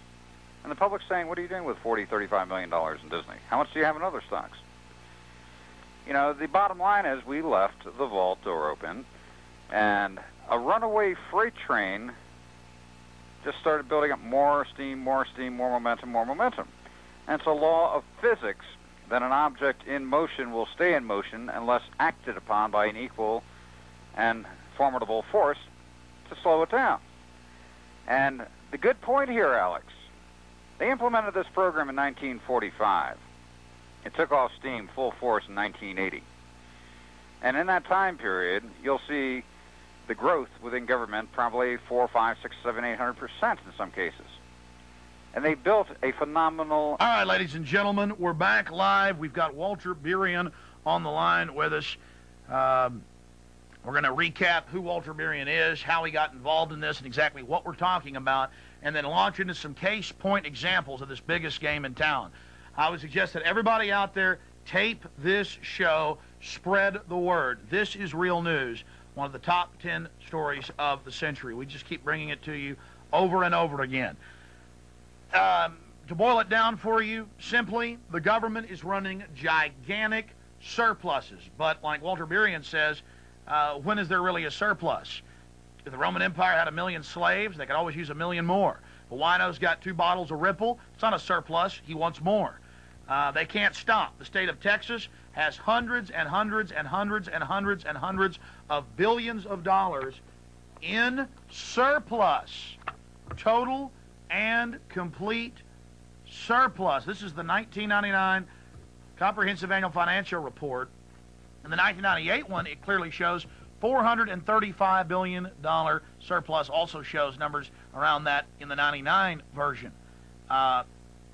And the public's saying, what are you doing with $40, $35 million in Disney? How much do you have in other stocks? You know, the bottom line is we left the vault door open, and a runaway freight train just started building up more steam, more momentum. And it's a law of physics that an object in motion will stay in motion unless acted upon by an equal and formidable force to slow it down. And the good point here, Alex, they implemented this program in 1945. It took off steam full force in 1980. And in that time period, you'll see the growth within government probably 4, 5, 6, 7, 800% in some cases. And they built a phenomenal... All right, ladies and gentlemen, we're back live. We've got Walter Burian on the line with us. We're going to recap who Walter Burian is, how he got involved in this, and exactly what we're talking about, and then launch into some case point examples of this biggest game in town. I would suggest that everybody out there tape this show, spread the word. This is real news, one of the top 10 stories of the century. We just keep bringing it to you over and over again. To boil it down for you, simply, the government is running gigantic surpluses. But like Walter Burian says, when is there really a surplus? If the Roman Empire had 1 million slaves, they could always use 1 million more. Wino's got 2 bottles of Ripple. It's not a surplus. He wants more. They can't stop. The state of Texas has hundreds and hundreds and hundreds and hundreds and hundreds of billions of dollars in surplus. Total and complete surplus. This is the 1999 Comprehensive Annual Financial Report. In the 1998 one, it clearly shows $435 billion surplus. Also shows numbers around that in the 99 version.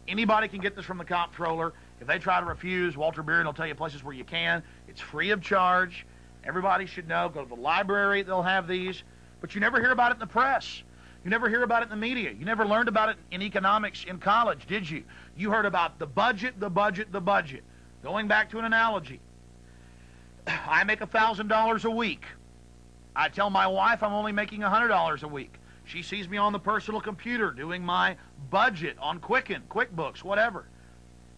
Anybody can get this from the comptroller. If they try to refuse, Walter Burian will tell you places where you can. It's free of charge. Everybody should know. Go to the library. They'll have these. But you never hear about it in the press. You never hear about it in the media. You never learned about it in economics in college, did you? You heard about the budget, the budget, the budget. Going back to an analogy, I make $1,000 a week. I tell my wife I'm only making $100 a week. She sees me on the personal computer doing my budget on Quicken, QuickBooks, whatever.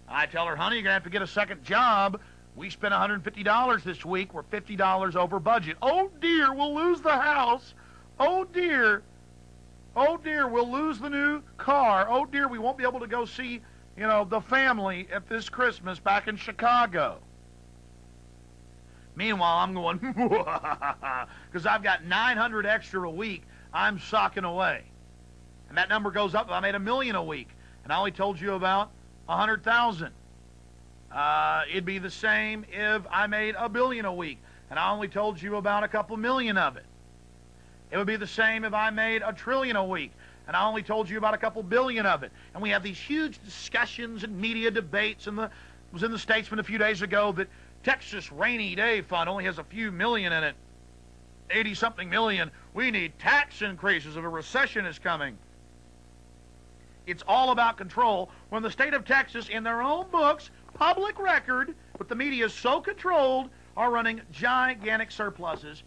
I tell her, honey, you're going to have to get a second job. We spent $150 this week. We're $50 over budget. Oh, dear, we'll lose the house. Oh, dear. Oh, dear, we'll lose the new car. Oh, dear, we won't be able to go see, the family at this Christmas back in Chicago. Meanwhile, I'm going, because I've got 900 extra a week I'm socking away. And that number goes up if I made $1 million a week. And I only told you about 100,000. It'd be the same if I made $1 billion a week, and I only told you about a couple million of it. It would be the same if I made $1 trillion a week, and I only told you about a couple billion of it. And we have these huge discussions and media debates, and it was in the Statesman a few days ago that Texas Rainy Day Fund only has a few million in it, 80-something million. We need tax increases if a recession is coming. It's all about control when the state of Texas, in their own books, public record, but the media is so controlled, are running gigantic surpluses.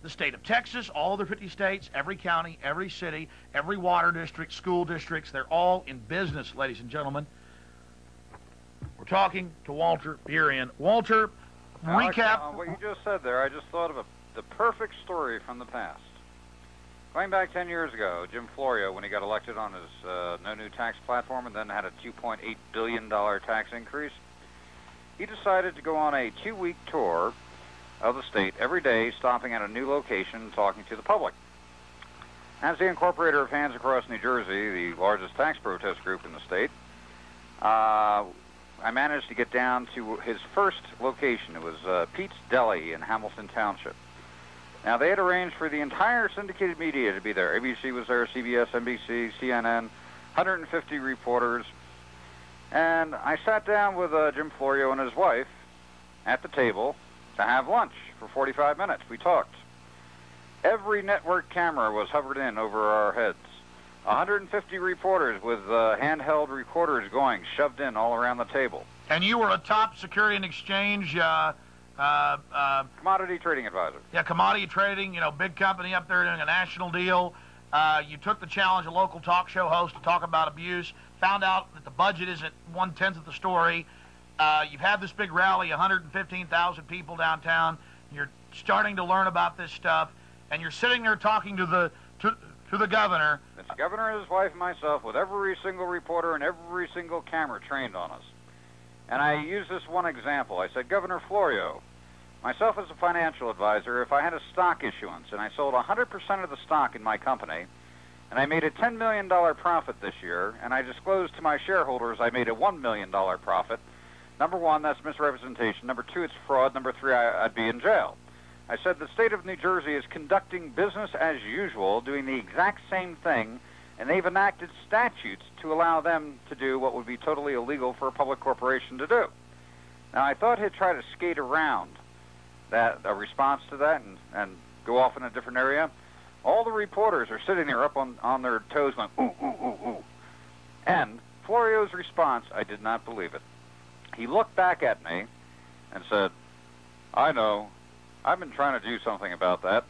The state of Texas, all the 50 states, every county, every city, every water district, school districts, they're all in business, ladies and gentlemen. We're talking to Walter Burien. Walter, recap. What you just said there, I just thought of the perfect story from the past. Going back 10 years ago, Jim Florio, when he got elected on his no new tax platform and then had a $2.8 billion tax increase, he decided to go on a 2-week tour of the state every day, stopping at a new location and talking to the public. As the incorporator of Hands Across New Jersey, the largest tax protest group in the state, I managed to get down to his first location. It was Pete's Deli in Hamilton Township. Now, they had arranged for the entire syndicated media to be there. ABC was there, CBS, NBC, CNN, 150 reporters. And I sat down with Jim Florio and his wife at the table to have lunch for 45 minutes. We talked. Every network camera was hovered in over our heads. 150 reporters with handheld recorders going, shoved in all around the table. And you were a top Security and Exchange... commodity trading advisor. Yeah, commodity trading, big company up there doing a national deal. You took the challenge, a local talk show host, to talk about abuse, found out that the budget isn't 1/10 of the story. You've had this big rally, 115,000 people downtown. You're starting to learn about this stuff, and you're sitting there talking to the governor. It's the governor, his wife, and myself, with every single reporter and every single camera trained on us. And I used this one example. I said, Governor Florio, myself as a financial advisor, if I had a stock issuance and I sold 100% of the stock in my company, and I made a $10 million profit this year, and I disclosed to my shareholders I made a $1 million profit, number one, that's misrepresentation. Number two, it's fraud. Number three, I'd be in jail. I said the state of New Jersey is conducting business as usual, doing the exact same thing, and they've enacted statutes to allow them to do what would be totally illegal for a public corporation to do. Now, I thought he'd try to skate around a response to that and go off in a different area. All the reporters are sitting there up on their toes going, ooh, ooh, ooh, ooh. And Florio's response, I did not believe it. He looked back at me and said, I know. I've been trying to do something about that.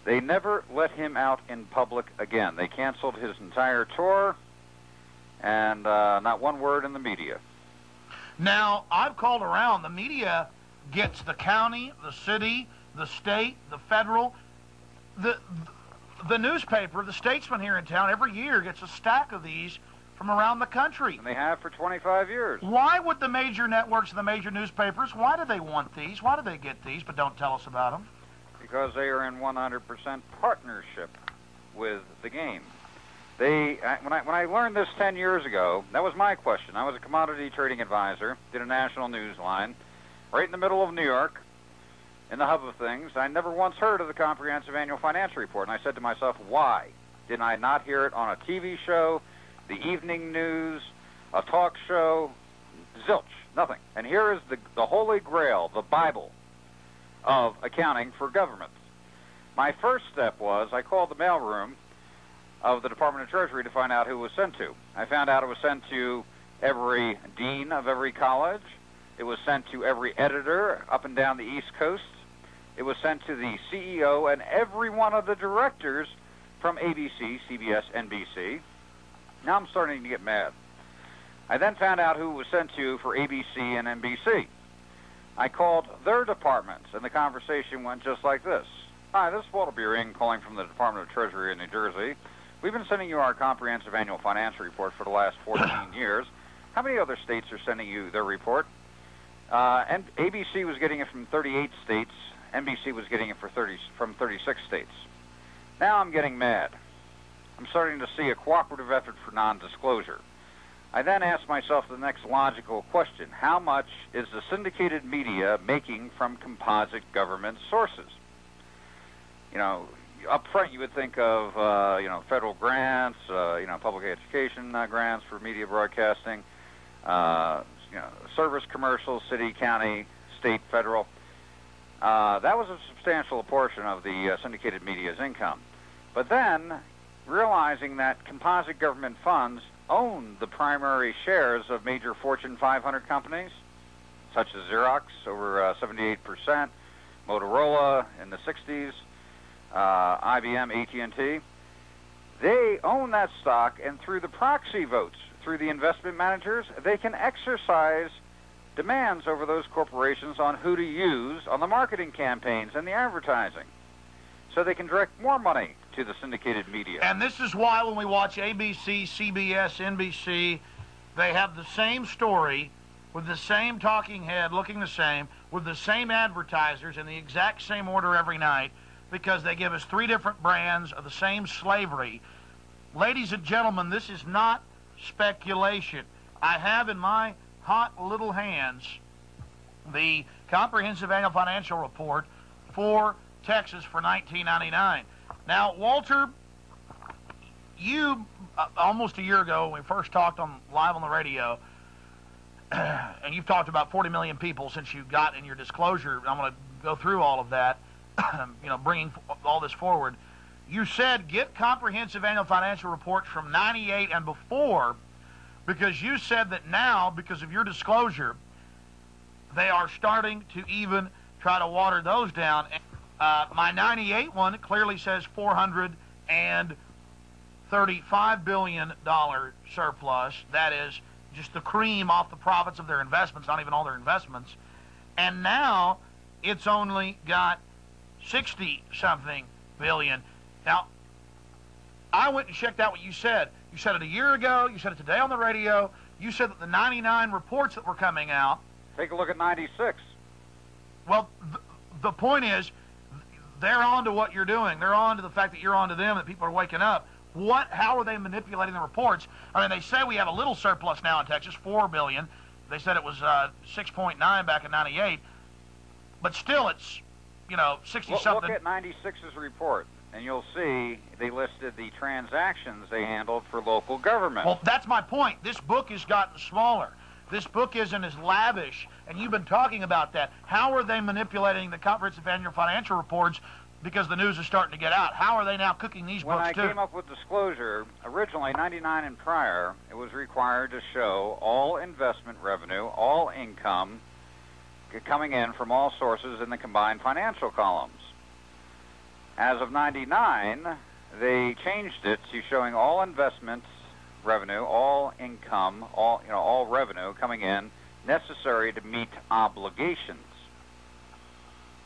They never let him out in public again. They canceled his entire tour, and not one word in the media. Now, I've called around. The media gets the county, the city, the state, the federal. The newspaper, the Statesman here in town, every year gets a stack of these from around the country. And they have for 25 years. Why would the major networks and the major newspapers, why do they want these? Why do they get these, but don't tell us about them? Because they are in 100% partnership with the game. When I learned this 10 years ago, that was my question. I was a commodity trading advisor, did a national news line, right in the middle of New York, in the hub of things. I never once heard of the Comprehensive Annual Financial Report, and I said to myself, why did I not hear it on a TV show, the evening news, a talk show? Zilch, nothing. And here is the Holy Grail, the Bible of accounting for government. My first step was I called the mailroom of the Department of Treasury to find out who it was sent to. I found out it was sent to every dean of every college. It was sent to every editor up and down the East Coast. It was sent to the CEO and every one of the directors from ABC, CBS, NBC. Now I'm starting to get mad. I then found out who it was sent to for ABC and NBC. I called their departments, and the conversation went just like this. Hi, this is Walter Burien calling from the Department of Treasury in New Jersey. We've been sending you our comprehensive annual financial report for the last 14 years. How many other states are sending you their report? And ABC was getting it from 38 states. NBC was getting it from 36 states. Now I'm getting mad. I'm starting to see a cooperative effort for non-disclosure. I then asked myself the next logical question. How much is the syndicated media making from composite government sources? Up front you would think of, federal grants, public education grants for media broadcasting, service commercials, city, county, state, federal. That was a substantial portion of the syndicated media's income. But then, realizing that composite government funds own the primary shares of major Fortune 500 companies, such as Xerox, over 78%, Motorola in the 60s, IBM, AT&T, they own that stock, and through the proxy votes, through the investment managers, they can exercise demands over those corporations on who to use on the marketing campaigns and the advertising. So they can direct more money to the syndicated media. And this is why when we watch ABC, CBS, NBC, they have the same story with the same talking head looking the same, with the same advertisers in the exact same order every night, because they give us 3 different brands of the same slavery. Ladies and gentlemen, this is not speculation. I have in my hot little hands the Comprehensive Annual Financial Report for Texas for 1999. Now, Walter, you, almost a year ago, when we first talked live on the radio, and you've talked about 40 million people since you got in your disclosure. I'm going to go through all of that, bringing all this forward. You said get comprehensive annual financial reports from 98 and before, because you said that now, because of your disclosure, they are starting to even try to water those down. My 98 one clearly says $435 billion surplus. That is just the cream off the profits of their investments, not even all their investments. And now it's only got 60-something billion. Now, I went and checked out what you said. You said it a year ago. You said it today on the radio. You said that the 99 reports that were coming out. Take a look at 96. Well, the point is, they're on to what you're doing. They're on to the fact that you're on to them, that people are waking up. How are they manipulating the reports? I mean, they say we have a little surplus now in Texas, $4 billion. They said it was 6.9 back in 98. But still, it's, 60-something. Look at 96's report, and you'll see they listed the transactions they handled for local government. Well, that's my point. This book has gotten smaller. This book isn't as lavish, and you've been talking about that. How are they manipulating the comprehensive annual financial reports because the news is starting to get out? How are they now cooking these books, too? When I came up with disclosure, originally, 99 and prior, it was required to show all investment revenue, all income coming in from all sources in the combined financial columns. As of 99, they changed it to showing all investments revenue, all income, all revenue coming in necessary to meet obligations.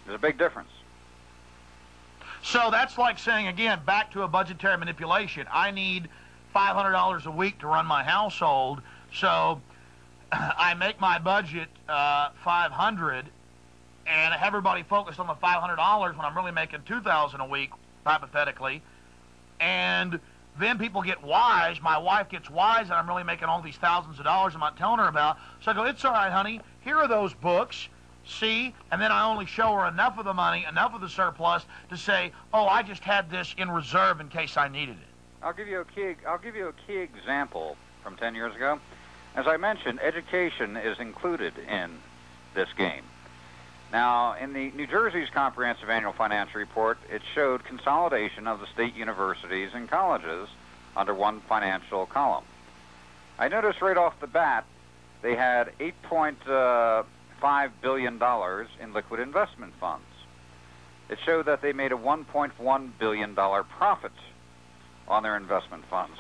There's a big difference. So that's like saying, again, back to a budgetary manipulation. I need $500 a week to run my household, so I make my budget $500, and everybody focused on the $500 when I'm really making $2,000 a week, hypothetically, and then people get wise. My wife gets wise, and I'm really making all these thousands of dollars I'm not telling her about. So I go, it's all right, honey. Here are those books. See? And then I only show her enough of the money, enough of the surplus to say, oh, I just had this in reserve in case I needed it. I'll give you a key example from 10 years ago. As I mentioned, education is included in this game. Now, in the New Jersey's Comprehensive Annual Financial Report, it showed consolidation of the state universities and colleges under one financial column. I noticed right off the bat they had $8.5 billion in liquid investment funds. It showed that they made a $1.1 billion profit on their investment funds,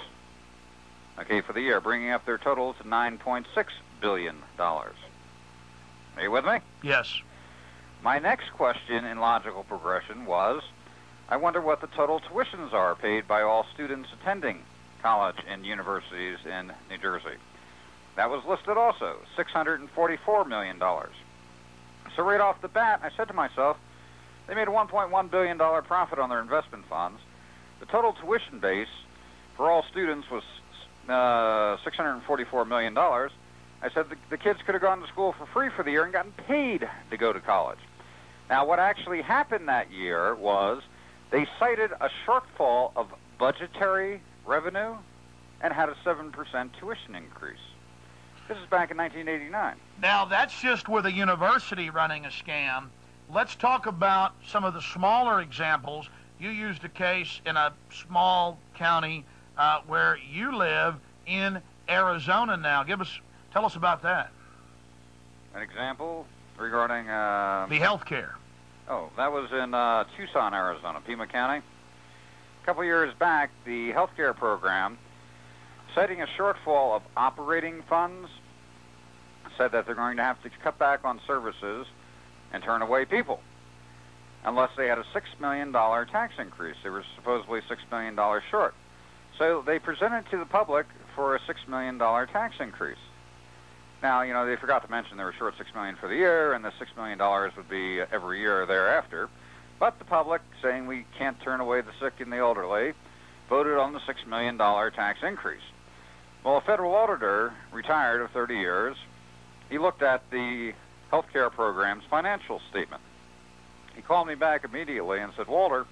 for the year, bringing up their total to $9.6 billion. Are you with me? Yes. My next question in logical progression was, I wonder what the total tuitions are paid by all students attending college and universities in New Jersey. That was listed also, $644 million. So right off the bat, I said to myself, they made a $1.1 billion profit on their investment funds. The total tuition base for all students was $644 million. I said the kids could have gone to school for free for the year and gotten paid to go to college. Now, what actually happened that year was they cited a shortfall of budgetary revenue and had a 7% tuition increase. This is back in 1989. Now, that's just with a university running a scam. Let's talk about some of the smaller examples. You used a case in a small county where you live in Arizona now. Tell us about that. An example regarding... the health care. Oh, that was in Tucson, Arizona, Pima County. A couple years back, the healthcare program, citing a shortfall of operating funds, said that they're going to have to cut back on services and turn away people unless they had a $6 million tax increase. They were supposedly $6 million short. So they presented to the public for a $6 million tax increase. Now, you know, they forgot to mention they were short $6 million for the year, and the $6 million would be every year thereafter. But the public, saying we can't turn away the sick and the elderly, voted on the $6 million tax increase. Well, a federal auditor, retired of 30 years, he looked at the health care program's financial statement. He called me back immediately and said, Walter,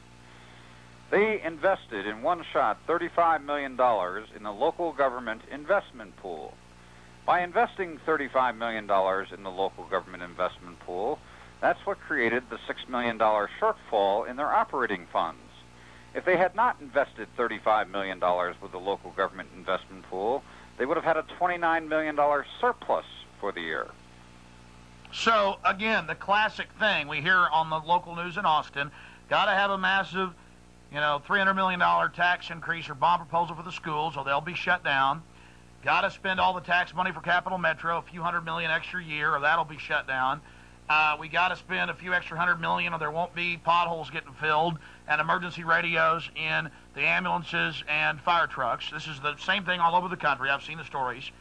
they invested in one shot $35 million in the local government investment pool. By investing $35 million in the local government investment pool, that's what created the $6 million shortfall in their operating funds. If they had not invested $35 million with the local government investment pool, they would have had a $29 million surplus for the year. So, again, the classic thing we hear on the local news in Austin, got to have a massive, $300 million tax increase or bond proposal for the schools or they'll be shut down. Got to spend all the tax money for Capital Metro, a few $100 million extra year, or that'll be shut down. We got to spend a few extra $100 million, or there won't be potholes getting filled, and emergency radios in the ambulances and fire trucks. This is the same thing all over the country. I've seen the stories.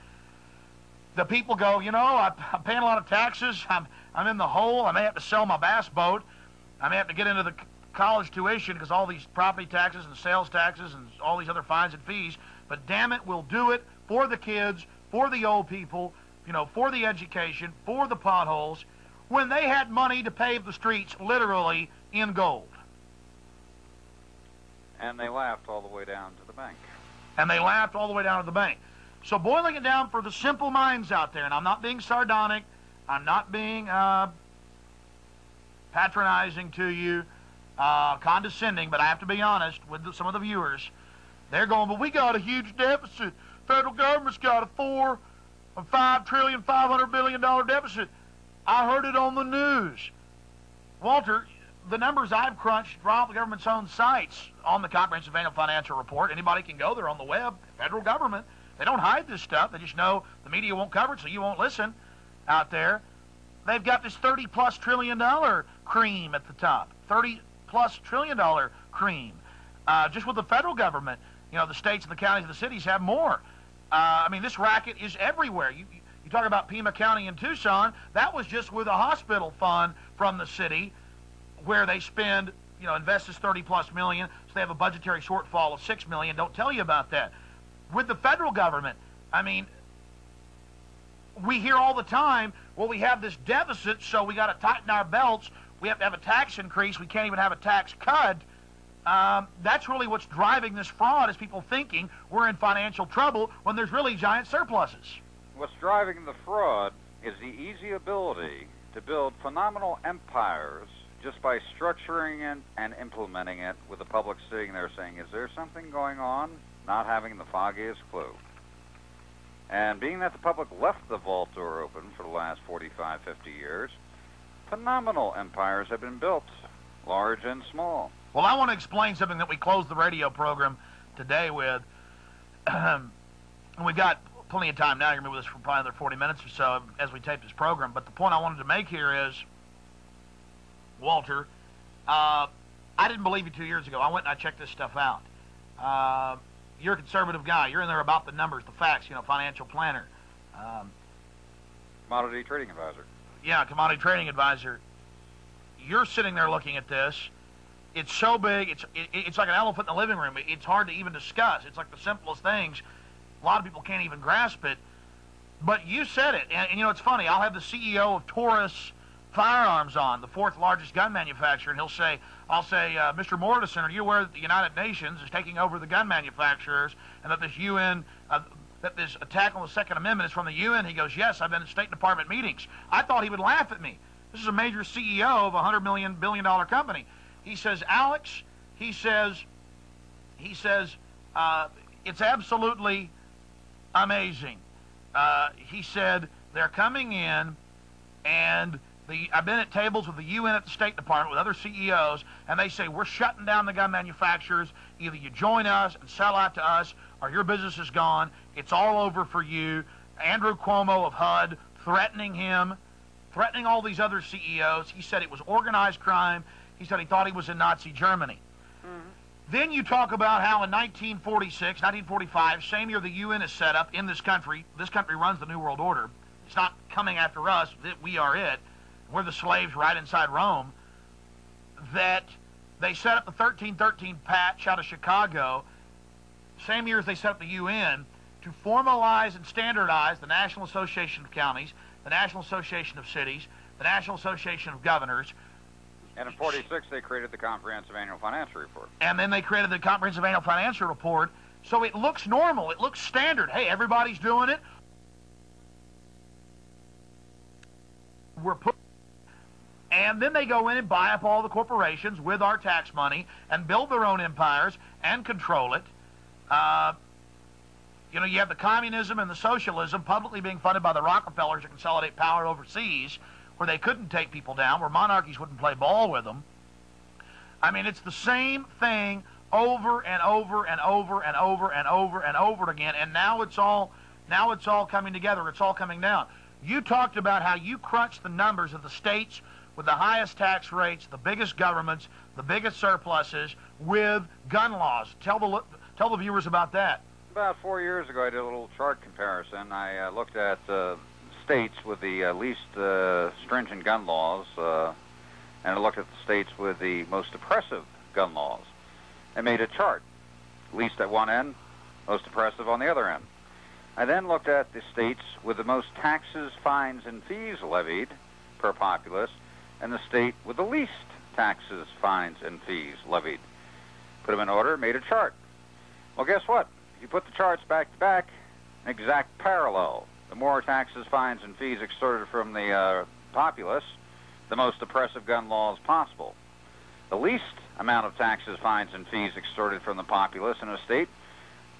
The people go, I'm paying a lot of taxes. I'm in the hole. I may have to sell my bass boat. I may have to get into the college tuition because all these property taxes and sales taxes and all these other fines and fees. But damn it, we'll do it for the kids, for the old people, for the education, for the potholes, when they had money to pave the streets literally in gold. And they laughed all the way down to the bank. So boiling it down for the simple minds out there, and I'm not being sardonic, I'm not being patronizing to you, condescending, but I have to be honest with some of the viewers. They're going, but we got a huge deficit. Federal government's got a $5 trillion, $500 billion deficit. I heard it on the news. Walter, the numbers I've crunched from the government's own sites on the Comprehensive Annual Financial Report, anybody can go there on the web, federal government. They don't hide this stuff. They just know the media won't cover it, so you won't listen out there. They've got this $30+ trillion cream at the top. $30+ trillion cream. Just with the federal government, the states and the counties and the cities have more. This racket is everywhere. You talk about Pima County in Tucson, that was just with a hospital fund from the city where they spend, invest this $30+ million, so they have a budgetary shortfall of $6 million. Don't tell you about that. With the federal government, we hear all the time, well, we have this deficit, so we got to tighten our belts. We have to have a tax increase. We can't even have a tax cut. That's really what's driving this fraud, is people thinking we're in financial trouble when there's really giant surpluses. What's driving the fraud is the easy ability to build phenomenal empires just by structuring it and implementing it with the public sitting there saying, is there something going on? Not having the foggiest clue. And being that the public left the vault door open for the last 45, 50 years, phenomenal empires have been built, large and small. Well, I want to explain something that we closed the radio program today with. And we've got plenty of time now. You're going to be with us for probably another 40 minutes or so as we tape this program. But the point I wanted to make here is, Walter, I didn't believe you 2 years ago. I went and I checked this stuff out. You're a conservative guy. You're in there about the numbers, the facts, financial planner. Commodity trading advisor. Yeah, commodity trading advisor. You're sitting there looking at this. It's so big. It's like an elephant in the living room. It's hard to even discuss. It's like the simplest things. A lot of people can't even grasp it. But you said it, and you know, it's funny. I'll have the CEO of Taurus Firearms on, the fourth largest gun manufacturer, and I'll say, Mr. Morrison, are you aware that the United Nations is taking over the gun manufacturers, and that this UN, that this attack on the Second Amendment is from the UN? He goes, yes, I've been in State Department meetings. I thought he would laugh at me. This is a major CEO of a $100 billion company. He says, Alex, he says, it's absolutely amazing. He said, they're coming in, and I've been at tables with the UN at the State Department with other CEOs, and they say, we're shutting down the gun manufacturers. Either you join us and sell out to us, or your business is gone. It's all over for you. Andrew Cuomo of HUD threatening him, threatening all these other CEOs. He said it was organized crime. He said he thought he was in Nazi Germany. Mm-hmm. Then you talk about how in 1946, 1945, same year the UN is set up in this country runs the New World Order. It's not coming after us. We are it. We're the slaves right inside Rome. That they set up the 1313 patch out of Chicago, same year as they set up the UN, to formalize and standardize the National Association of Counties, the National Association of Cities, the National Association of Governors. And in 46, they created the Comprehensive Annual Financial Report. And then they created the Comprehensive Annual Financial Report. So it looks normal. It looks standard. Hey, everybody's doing it. And then they go in and buy up all the corporations with our tax money and build their own empires and control it. You know, you have the communism and the socialism publicly being funded by the Rockefellers to consolidate power overseas, where they couldn't take people down, where monarchies wouldn't play ball with them. I mean, it's the same thing over and over and over and over and over and over again, and now it's all coming together. It's all coming down. You talked about how you crunched the numbers of the states with the highest tax rates, the biggest governments, the biggest surpluses, with gun laws. Tell the viewers about that. About 4 years ago, I did a little chart comparison. I looked at states with the least stringent gun laws, and I looked at the states with the most oppressive gun laws. I made a chart, least at one end, most oppressive on the other end. I then looked at the states with the most taxes, fines, and fees levied per populace, and the state with the least taxes, fines, and fees levied. Put them in order, made a chart. Well, guess what? If you put the charts back to back, an exact parallel. The more taxes, fines, and fees extorted from the populace, the most oppressive gun laws possible. The least amount of taxes, fines, and fees extorted from the populace in a state,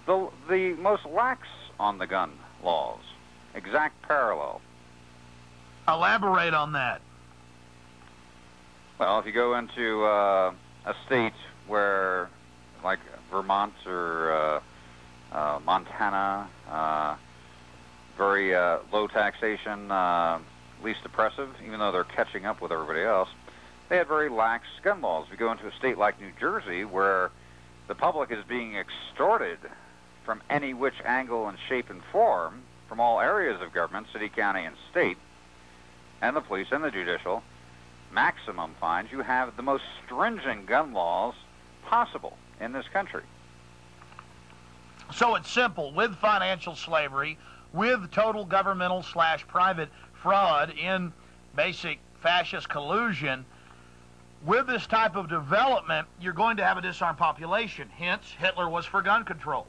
the most lax on the gun laws. Exact parallel. Elaborate on that. Well, if you go into a state where, like Vermont or Montana, very low taxation, least oppressive, even though they're catching up with everybody else, they had very lax gun laws. If you go into a state like New Jersey, where the public is being extorted from any which angle and shape and form from all areas of government, city, county, and state, and the police and the judicial, maximum fines, you have the most stringent gun laws possible in this country. So it's simple. With financial slavery, with total governmental / private fraud in basic fascist collusion, with this type of development, you're going to have a disarmed population. Hence, Hitler was for gun control.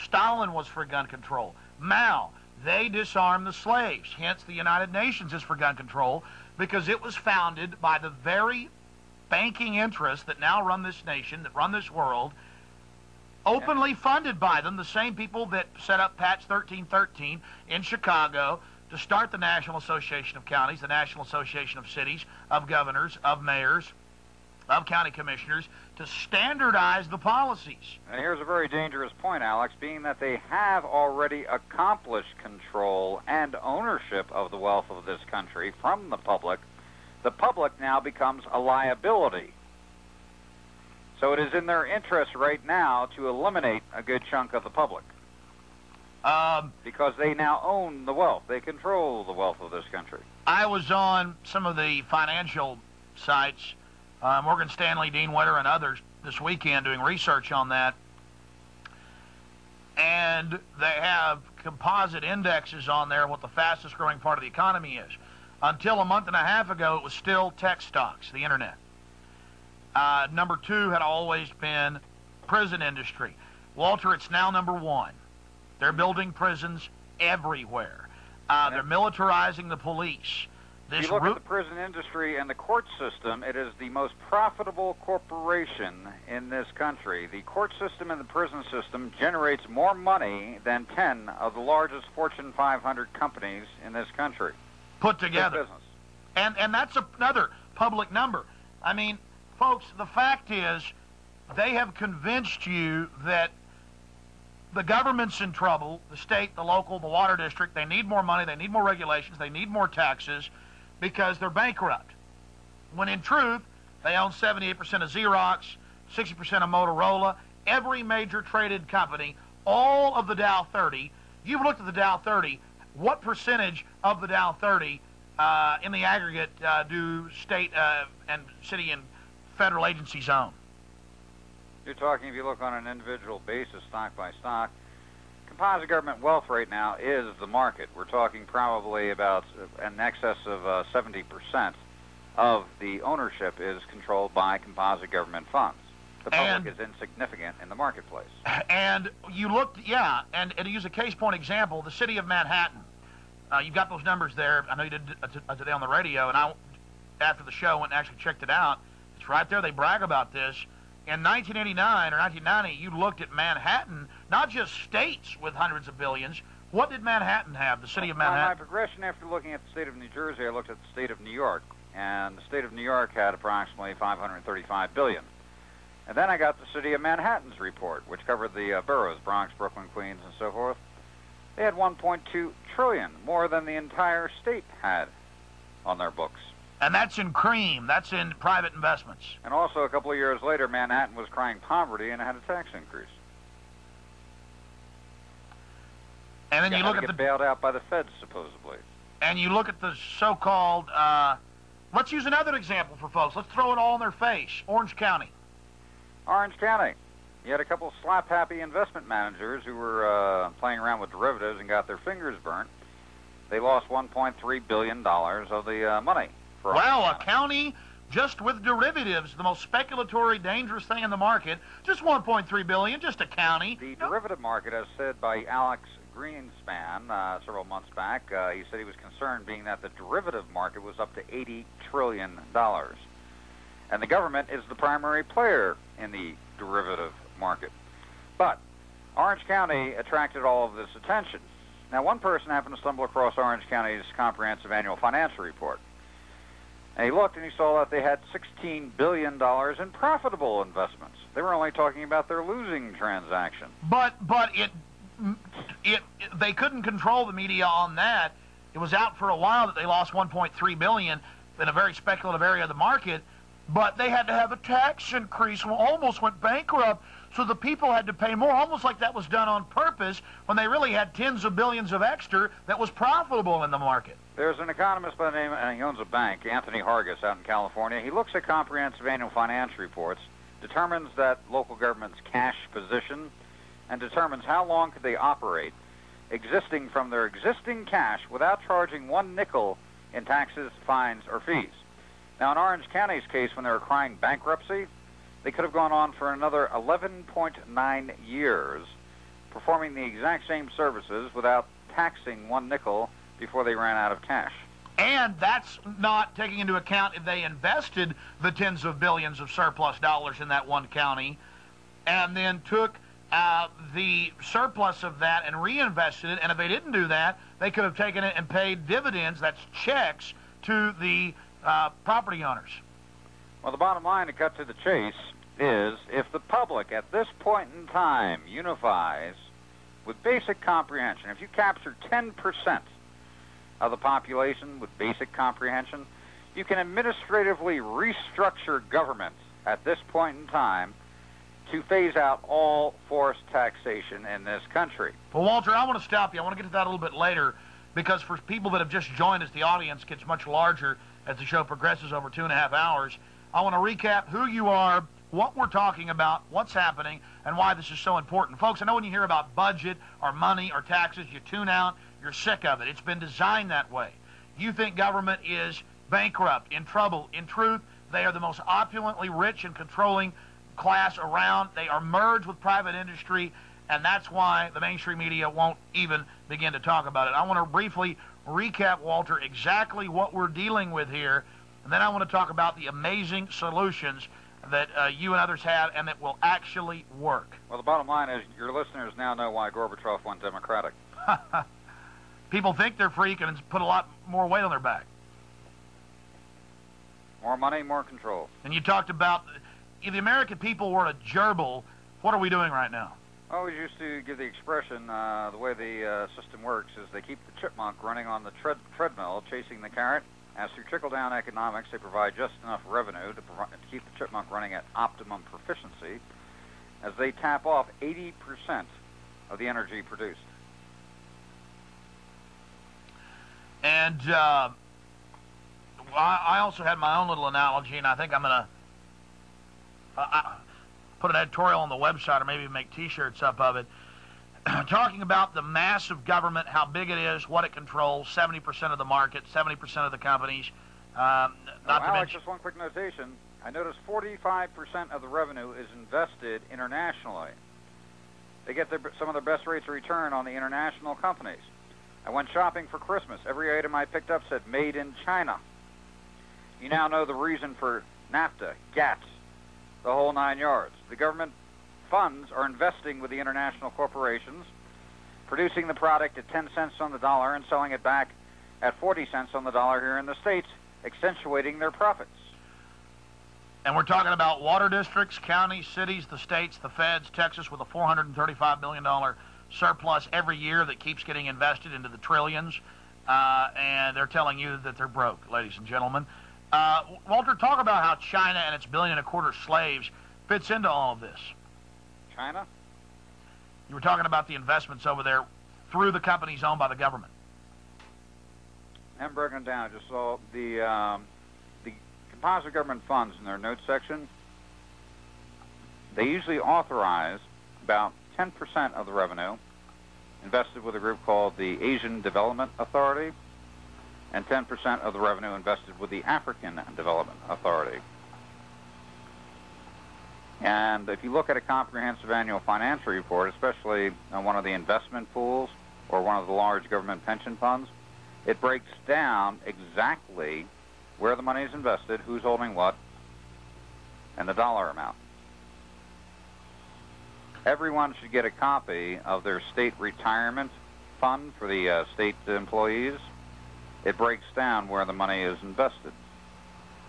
Stalin was for gun control. Mao, they disarmed the slaves. Hence, the United Nations is for gun control, because it was founded by the very banking interests that now run this nation, that run this world, openly funded by them, the same people that set up Patch 1313 in Chicago to start the National Association of Counties, the National Association of Cities, of governors, of mayors, of county commissioners, to standardize the policies. And here's a very dangerous point, Alex, being that they have already accomplished control and ownership of the wealth of this country from the public now becomes a liability. So it is in their interest right now to eliminate a good chunk of the public. Because they now own the wealth. They control the wealth of this country. I was on some of the financial sites, Morgan Stanley, Dean Witter, and others this weekend doing research on that. And they have composite indexes on there, what the fastest growing part of the economy is. Until a month and a half ago, it was still tech stocks, the internet. Number 2 had always been prison industry. Walter, it's now number 1. They're building prisons everywhere. They're militarizing the police. If you look at the prison industry and the court system, it is the most profitable corporation in this country. The court system and the prison system generates more money than 10 of the largest Fortune 500 companies in this country. Put together. And that's another public number. I mean, folks, the fact is they have convinced you that the government's in trouble, the state, the local, the water district. They need more money, they need more regulations, they need more taxes because they're bankrupt. When in truth, they own 78% of Xerox, 60% of Motorola, every major traded company, all of the Dow 30. You've looked at the Dow 30. What percentage of the Dow 30 in the aggregate do state and city and federal agencies own? You're talking, if you look on an individual basis, stock by stock, composite government wealth right now is the market. We're talking probably about in excess of 70% of the ownership is controlled by composite government funds. The public is insignificant in the marketplace. And you looked, and to use a case point example, the city of Manhattan. You've got those numbers there. I know you did today on the radio, and I, after the show, went and actually checked it out. It's right there. They brag about this. In 1989 or 1990, you looked at Manhattan, not just states with hundreds of billions. What did Manhattan have, the city of Manhattan? My progression after looking at the state of New Jersey, I looked at the state of New York. And the state of New York had approximately $535 billion. And then I got the city of Manhattan's report, which covered the boroughs, Bronx, Brooklyn, Queens, and so forth. They had $1.2 trillion, more than the entire state had on their books. And that's in cream. That's in private investments. And also, a couple of years later, Manhattan was crying poverty and had a tax increase. And then you look at the bailed out by the feds, supposedly. And you look at the so-called. Let's use another example for folks. Let's throw it all in their face. Orange County. Orange County. You had a couple of slap-happy investment managers who were playing around with derivatives and got their fingers burnt. They lost $1.3 billion of the money. Well, a county just with derivatives, the most speculatory, dangerous thing in the market, just $1.3 billion, just a county. The derivative market, as said by Alex Greenspan several months back, he said he was concerned being that the derivative market was up to $80 trillion. And the government is the primary player in the derivative market. But Orange County attracted all of this attention. Now, one person happened to stumble across Orange County's comprehensive annual financial report. And he looked and he saw that they had $16 billion in profitable investments. They were only talking about their losing transaction. But they couldn't control the media on that. It was out for a while that they lost $1.3 billion in a very speculative area of the market. But they had to have a tax increase, almost went bankrupt, so the people had to pay more, almost like that was done on purpose when they really had tens of billions of extra that was profitable in the market. There's an economist by the name, and he owns a bank, Anthony Hargis, out in California. He looks at comprehensive annual financial reports, determines that local government's cash position, and determines how long could they operate, existing from their existing cash without charging one nickel in taxes, fines, or fees. Now, in Orange County's case, when they were crying bankruptcy, they could have gone on for another 11.9 years, performing the exact same services without taxing one nickel before they ran out of cash. And that's not taking into account if they invested the tens of billions of surplus dollars in that one county and then took the surplus of that and reinvested it. And if they didn't do that, they could have taken it and paid dividends, that's checks, to the property owners. Well, the bottom line, to cut to the chase, is if the public at this point in time unifies with basic comprehension, if you capture 10% of the population with basic comprehension, you can administratively restructure government at this point in time to phase out all forced taxation in this country. Well, Walter, I want to stop you. I want to get to that a little bit later. because for people that have just joined us, the audience gets much larger as the show progresses over 2.5 hours. I want to recap who you are, what we're talking about, what's happening, and why this is so important. Folks, I know when you hear about budget or money or taxes, you tune out, you're sick of it. It's been designed that way. You think government is bankrupt, in trouble. In truth, they are the most opulently rich and controlling class around. They are merged with private industry, and that's why the mainstream media won't even begin to talk about it. I want to briefly recap, Walter, exactly what we're dealing with here, and then I want to talk about the amazing solutions that you and others have and that will actually work. Well, the bottom line is your listeners now know why Gorbachev went Democratic. People think they're free and put a lot more weight on their back. More money, more control. And you talked about if the American people were a gerbil, what are we doing right now? I always used to give the expression, the way the system works is they keep the chipmunk running on the treadmill, chasing the carrot. As through trickle-down economics, they provide just enough revenue to keep the chipmunk running at optimum proficiency as they tap off 80% of the energy produced. And I also had my own little analogy, and I think I'm going to put an editorial on the website or maybe make T-shirts up of it, talking about the massive government, how big it is, what it controls, 70% of the market, 70% of the companies. Alex, just one quick notation. I noticed 45% of the revenue is invested internationally. They get some of their best rates of return on the international companies. I went shopping for Christmas. Every item I picked up said made in China. You now know the reason for NAFTA, GATT, the whole 9 yards. The government funds are investing with the international corporations, producing the product at 10 cents on the dollar and selling it back at 40 cents on the dollar here in the States, accentuating their profits. And we're talking about water districts, counties, cities, the states, the feds, Texas with a $435 billion surplus every year that keeps getting invested into the trillions, and they're telling you that they're broke, ladies and gentlemen. Walter, talk about how China and its 1.25 billion slaves fits into all of this. China? You were talking about the investments over there through the companies owned by the government. I haven't broken it down. I just saw the composite government funds in their notes section. They usually authorize about 10% of the revenue invested with a group called the Asian Development Authority and 10% of the revenue invested with the African Development Authority. And if you look at a comprehensive annual financial report, especially on one of the investment pools or one of the large government pension funds, it breaks down exactly where the money is invested, who's holding what, and the dollar amount. Everyone should get a copy of their state retirement fund for the state employees. It breaks down where the money is invested.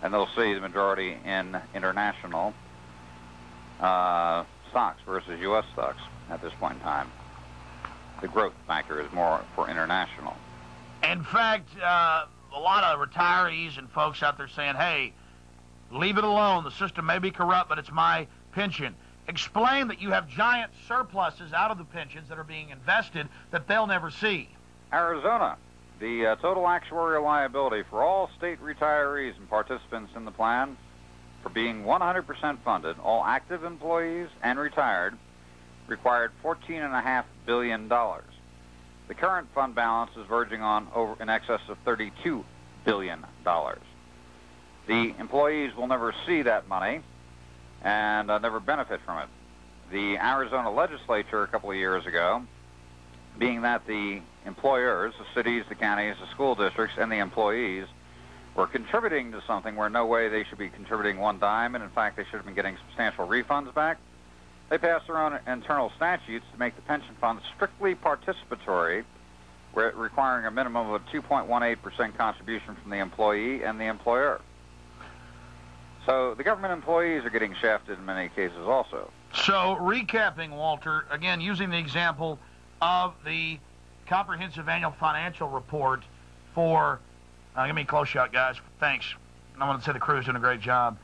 And they'll see the majority in international stocks versus U.S. stocks at this point in time. The growth factor is more for international. In fact, a lot of retirees and folks out there saying, hey, leave it alone. The system may be corrupt, but it's my pension. Explain that you have giant surpluses out of the pensions that are being invested that they'll never see. Arizona, the total actuarial liability for all state retirees and participants in the plan for being 100% funded, all active employees and retired, required $14.5 billion. The current fund balance is verging on over in excess of $32 billion. The employees will never see that money and never benefit from it. The Arizona legislature a couple of years ago, being that the employers, the cities, the counties, the school districts, and the employees were contributing to something where no way they should be contributing one dime, and in fact they should have been getting substantial refunds back, they passed their own internal statutes to make the pension fund strictly participatory, requiring a minimum of a 2.18% contribution from the employee and the employer. So the government employees are getting shafted in many cases also. So recapping, Walter, again, using the example of the comprehensive annual financial report for, give me a close shot, guys, thanks. I want to say the crew's doing a great job.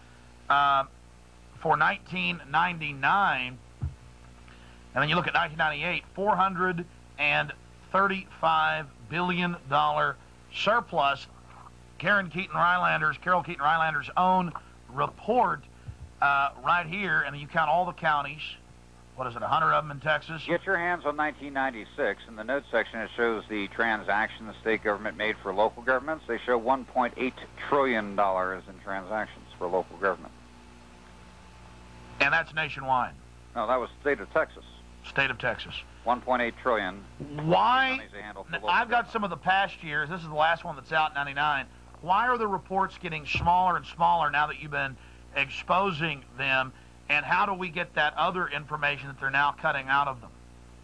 For 1999, and then you look at 1998, $435 billion surplus. Carol Keaton Rylander's own report right here, and you count all the counties. What is it, 100 of them in Texas? Get your hands on 1996. In the notes section, it shows the transaction the state government made for local governments. They show $1.8 trillion in transactions for local government. And that's nationwide. No, that was state of Texas. State of Texas. 1.8 trillion. Why? I've got some of the past years. This is the last one that's out in 99. Why are the reports getting smaller and smaller now that you've been exposing them? And how do we get that other information that they're now cutting out of them?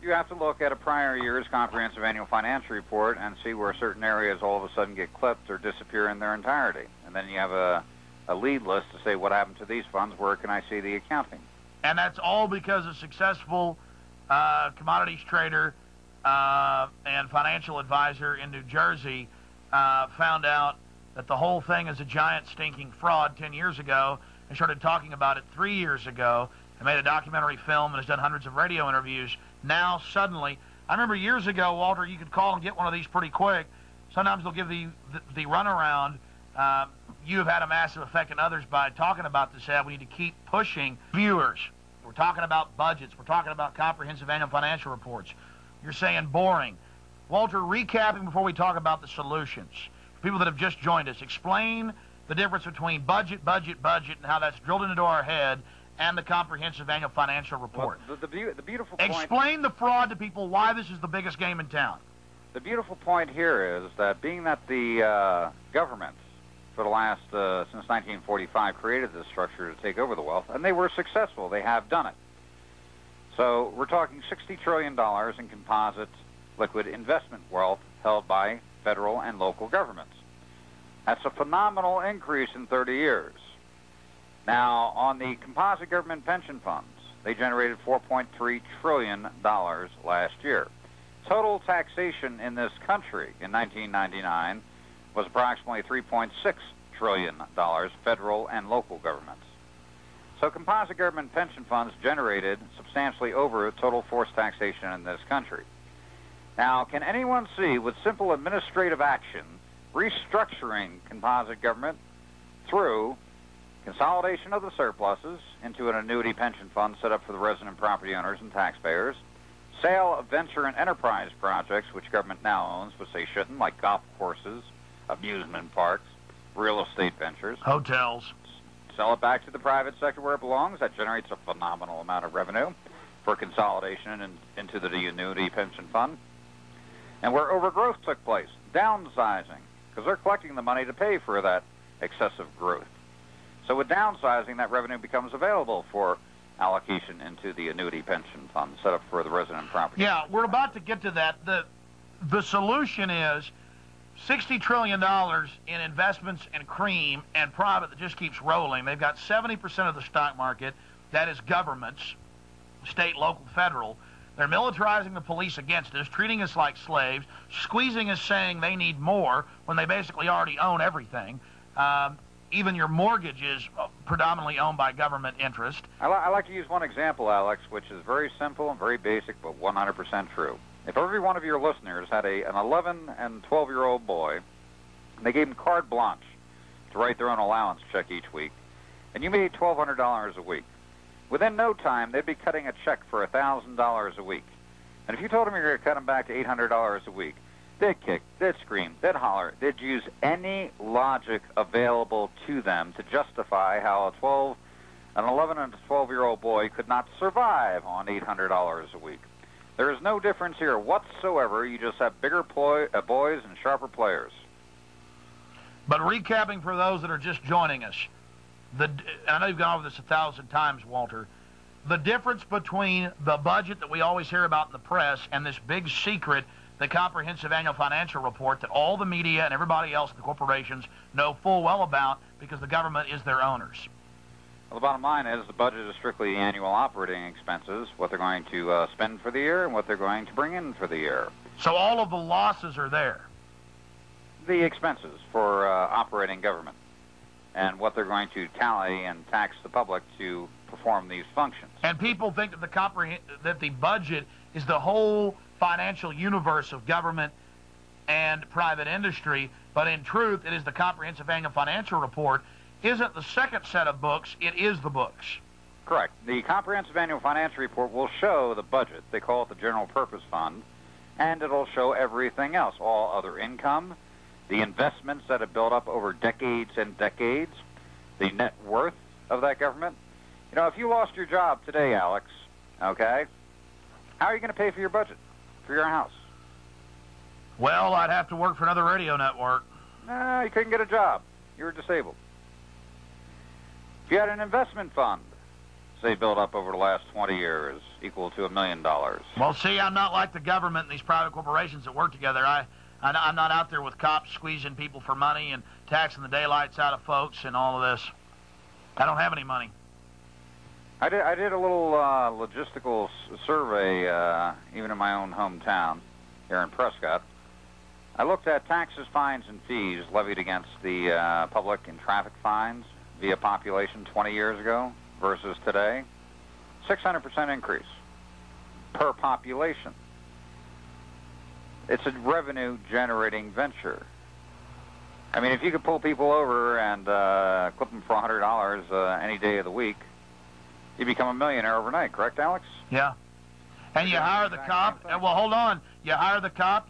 You have to look at a prior year's comprehensive annual financial report and see where certain areas all of a sudden get clipped or disappear in their entirety. And then you have a lead list to say what happened to these funds, where can I see the accounting? And that's all because a successful commodities trader and financial advisor in New Jersey found out that the whole thing is a giant stinking fraud 10 years ago and started talking about it 3 years ago and made a documentary film and has done hundreds of radio interviews. Now, suddenly, I remember years ago, Walter, you could call and get one of these pretty quick. Sometimes they'll give the runaround. You have had a massive effect on others by talking about this ad. We need to keep pushing viewers. We're talking about budgets. We're talking about comprehensive annual financial reports. You're saying boring. Walter, recapping before we talk about the solutions. For people that have just joined us, explain the difference between budget, and how that's drilled into our head, and the comprehensive annual financial report. Well, the beautiful point... Explain the fraud to people, why this is the biggest game in town. The beautiful point here is that being that the government, for the last, since 1945, created this structure to take over the wealth, and they were successful. They have done it. So we're talking $60 trillion in composite liquid investment wealth held by federal and local governments. That's a phenomenal increase in 30 years. Now, on the composite government pension funds, they generated $4.3 trillion last year. Total taxation in this country in 1999 was approximately $3.6 trillion, federal and local governments. So composite government pension funds generated substantially over total forced taxation in this country. Now, can anyone see, with simple administrative action, restructuring composite government through consolidation of the surpluses into an annuity pension fund set up for the resident property owners and taxpayers, sale of venture and enterprise projects, which government now owns, but they shouldn't, like golf courses, amusement parks, real estate ventures. Hotels. Sell it back to the private sector where it belongs. That generates a phenomenal amount of revenue for consolidation into the annuity pension fund. And where overgrowth took place, downsizing, because they're collecting the money to pay for that excessive growth. So with downsizing, that revenue becomes available for allocation into the annuity pension fund set up for the resident property. Yeah, we're about to get to that. The solution is $60 trillion in investments and cream and private that just keeps rolling. They've got 70% of the stock market. That is governments, state, local, federal. They're militarizing the police against us, treating us like slaves, squeezing us, saying they need more when they basically already own everything. Even your mortgage is predominantly owned by government interest. I like to use one example, Alex, which is very simple and very basic, but 100% true. If every one of your listeners had an 11 and 12-year-old boy, and they gave him carte blanche to write their own allowance check each week, and you made $1,200 a week, within no time, they'd be cutting a check for $1,000 a week. And if you told them you're going to cut them back to $800 a week, they'd kick, they'd scream, they'd holler, they'd use any logic available to them to justify how an 11 and 12-year-old boy could not survive on $800 a week. There is no difference here whatsoever. You just have bigger boys and sharper players. But recapping for those that are just joining us, and I know you've gone over this 1,000 times, Walter, the difference between the budget that we always hear about in the press and this big secret, the comprehensive annual financial report that all the media and everybody else, the corporations, know full well about because the government is their owners. Well, the bottom line is the budget is strictly annual operating expenses, what they're going to spend for the year and what they're going to bring in for the year. So all of the losses are there? The expenses for operating government and what they're going to tally and tax the public to perform these functions. And people think that the budget is the whole financial universe of government and private industry, but in truth, it is the Comprehensive Annual Financial Report. Isn't the second set of books, it is the books. Correct. The Comprehensive Annual Financial Report will show the budget. They call it the General Purpose Fund, and it'll show everything else, all other income, the investments that have built up over decades and decades, the net worth of that government. You know, if you lost your job today, Alex, okay, how are you going to pay for your budget, for your house? Well, I'd have to work for another radio network. No, you couldn't get a job. You were disabled. If you had an investment fund, say built up over the last 20 years, equal to $1 million. Well, see, I'm not like the government and these private corporations that work together. I'm not out there with cops squeezing people for money and taxing the daylights out of folks and all of this. I don't have any money. I did a little logistical survey, even in my own hometown here in Prescott. I looked at taxes, fines, and fees levied against the public and traffic fines via population 20 years ago versus today. 600% increase per population. It's a revenue-generating venture. I mean, if you could pull people over and clip them for $100 any day of the week, you become a millionaire overnight, correct, Alex? Yeah. And you hire the cop. Well, hold on. You hire the cop.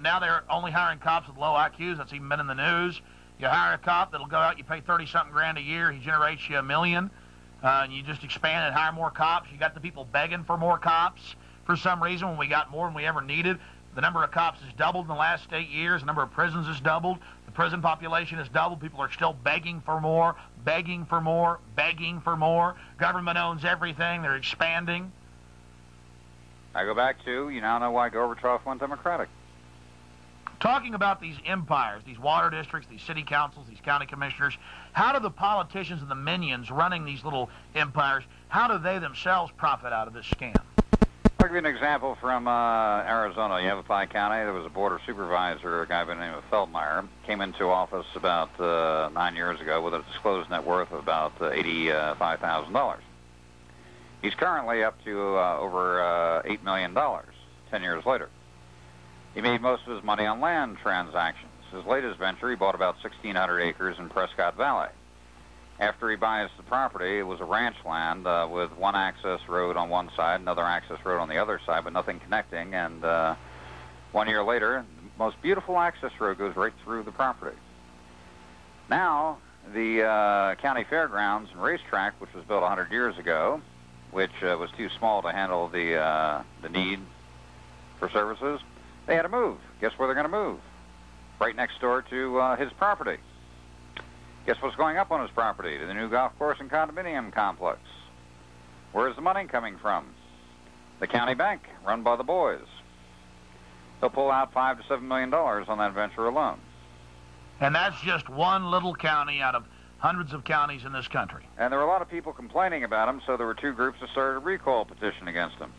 Now they're only hiring cops with low IQs. That's even been in the news. You hire a cop that'll go out. You pay 30-something grand a year. He generates you $1 million. And you just expand and hire more cops. You got the people begging for more cops for some reason when we got more than we ever needed. The number of cops has doubled in the last 8 years. The number of prisons has doubled. The prison population has doubled. People are still begging for more, begging for more, begging for more. Government owns everything. They're expanding. I go back to, you now know why Gorbachev went Democratic. Talking about these empires, these water districts, these city councils, these county commissioners, how do the politicians and the minions running these little empires, how do they themselves profit out of this scam? I'll give you an example from Arizona, Yavapai County. There was a board of supervisor, a guy by the name of Feldmeyer, came into office about 9 years ago with a disclosed net worth of about $85,000. He's currently up to over $8 million 10 years later. He made most of his money on land transactions. His latest venture, he bought about 1,600 acres in Prescott Valley. After he buys the property, it was a ranch land with one access road on one side, another access road on the other side, but nothing connecting. And 1 year later, the most beautiful access road goes right through the property. Now, the county fairgrounds and racetrack, which was built 100 years ago, which was too small to handle the need for services, they had to move. Guess where they're going to move? Right next door to his property. Guess what's going up on his property? To the new golf course and condominium complex. Where's the money coming from? The county bank, run by the boys. They'll pull out $5 to $7 million on that venture alone. And that's just one little county out of hundreds of counties in this country. And there were a lot of people complaining about him, so there were two groups that started a recall petition against him.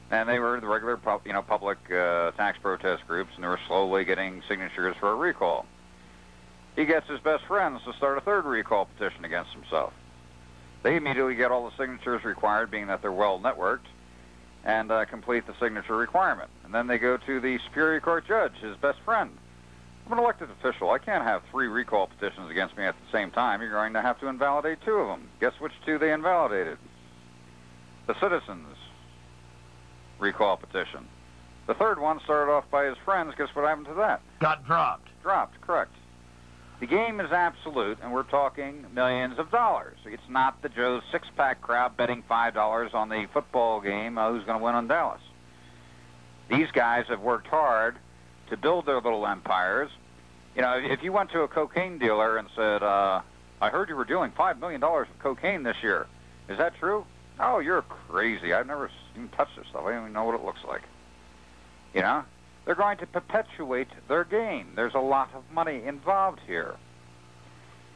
And they were the regular, public tax protest groups, and they were slowly getting signatures for a recall. He gets his best friends to start a third recall petition against himself. They immediately get all the signatures required, being that they're well networked, and complete the signature requirement. And then they go to the Superior Court judge, his best friend. I'm an elected official. I can't have 3 recall petitions against me at the same time. You're going to have to invalidate 2 of them. Guess which 2 they invalidated? The citizens' recall petition. The third one started off by his friends. Guess what happened to that? Got dropped. Dropped, correct. The game is absolute, and we're talking millions of dollars. It's not the Joe's six-pack crowd betting $5 on the football game, who's going to win on Dallas. These guys have worked hard to build their little empires. You know, if you went to a cocaine dealer and said, I heard you were dealing $5 million of cocaine this year. Is that true? Oh, you're crazy. I've never even touched this stuff. I don't even know what it looks like. You know? They're going to perpetuate their gain. There's a lot of money involved here.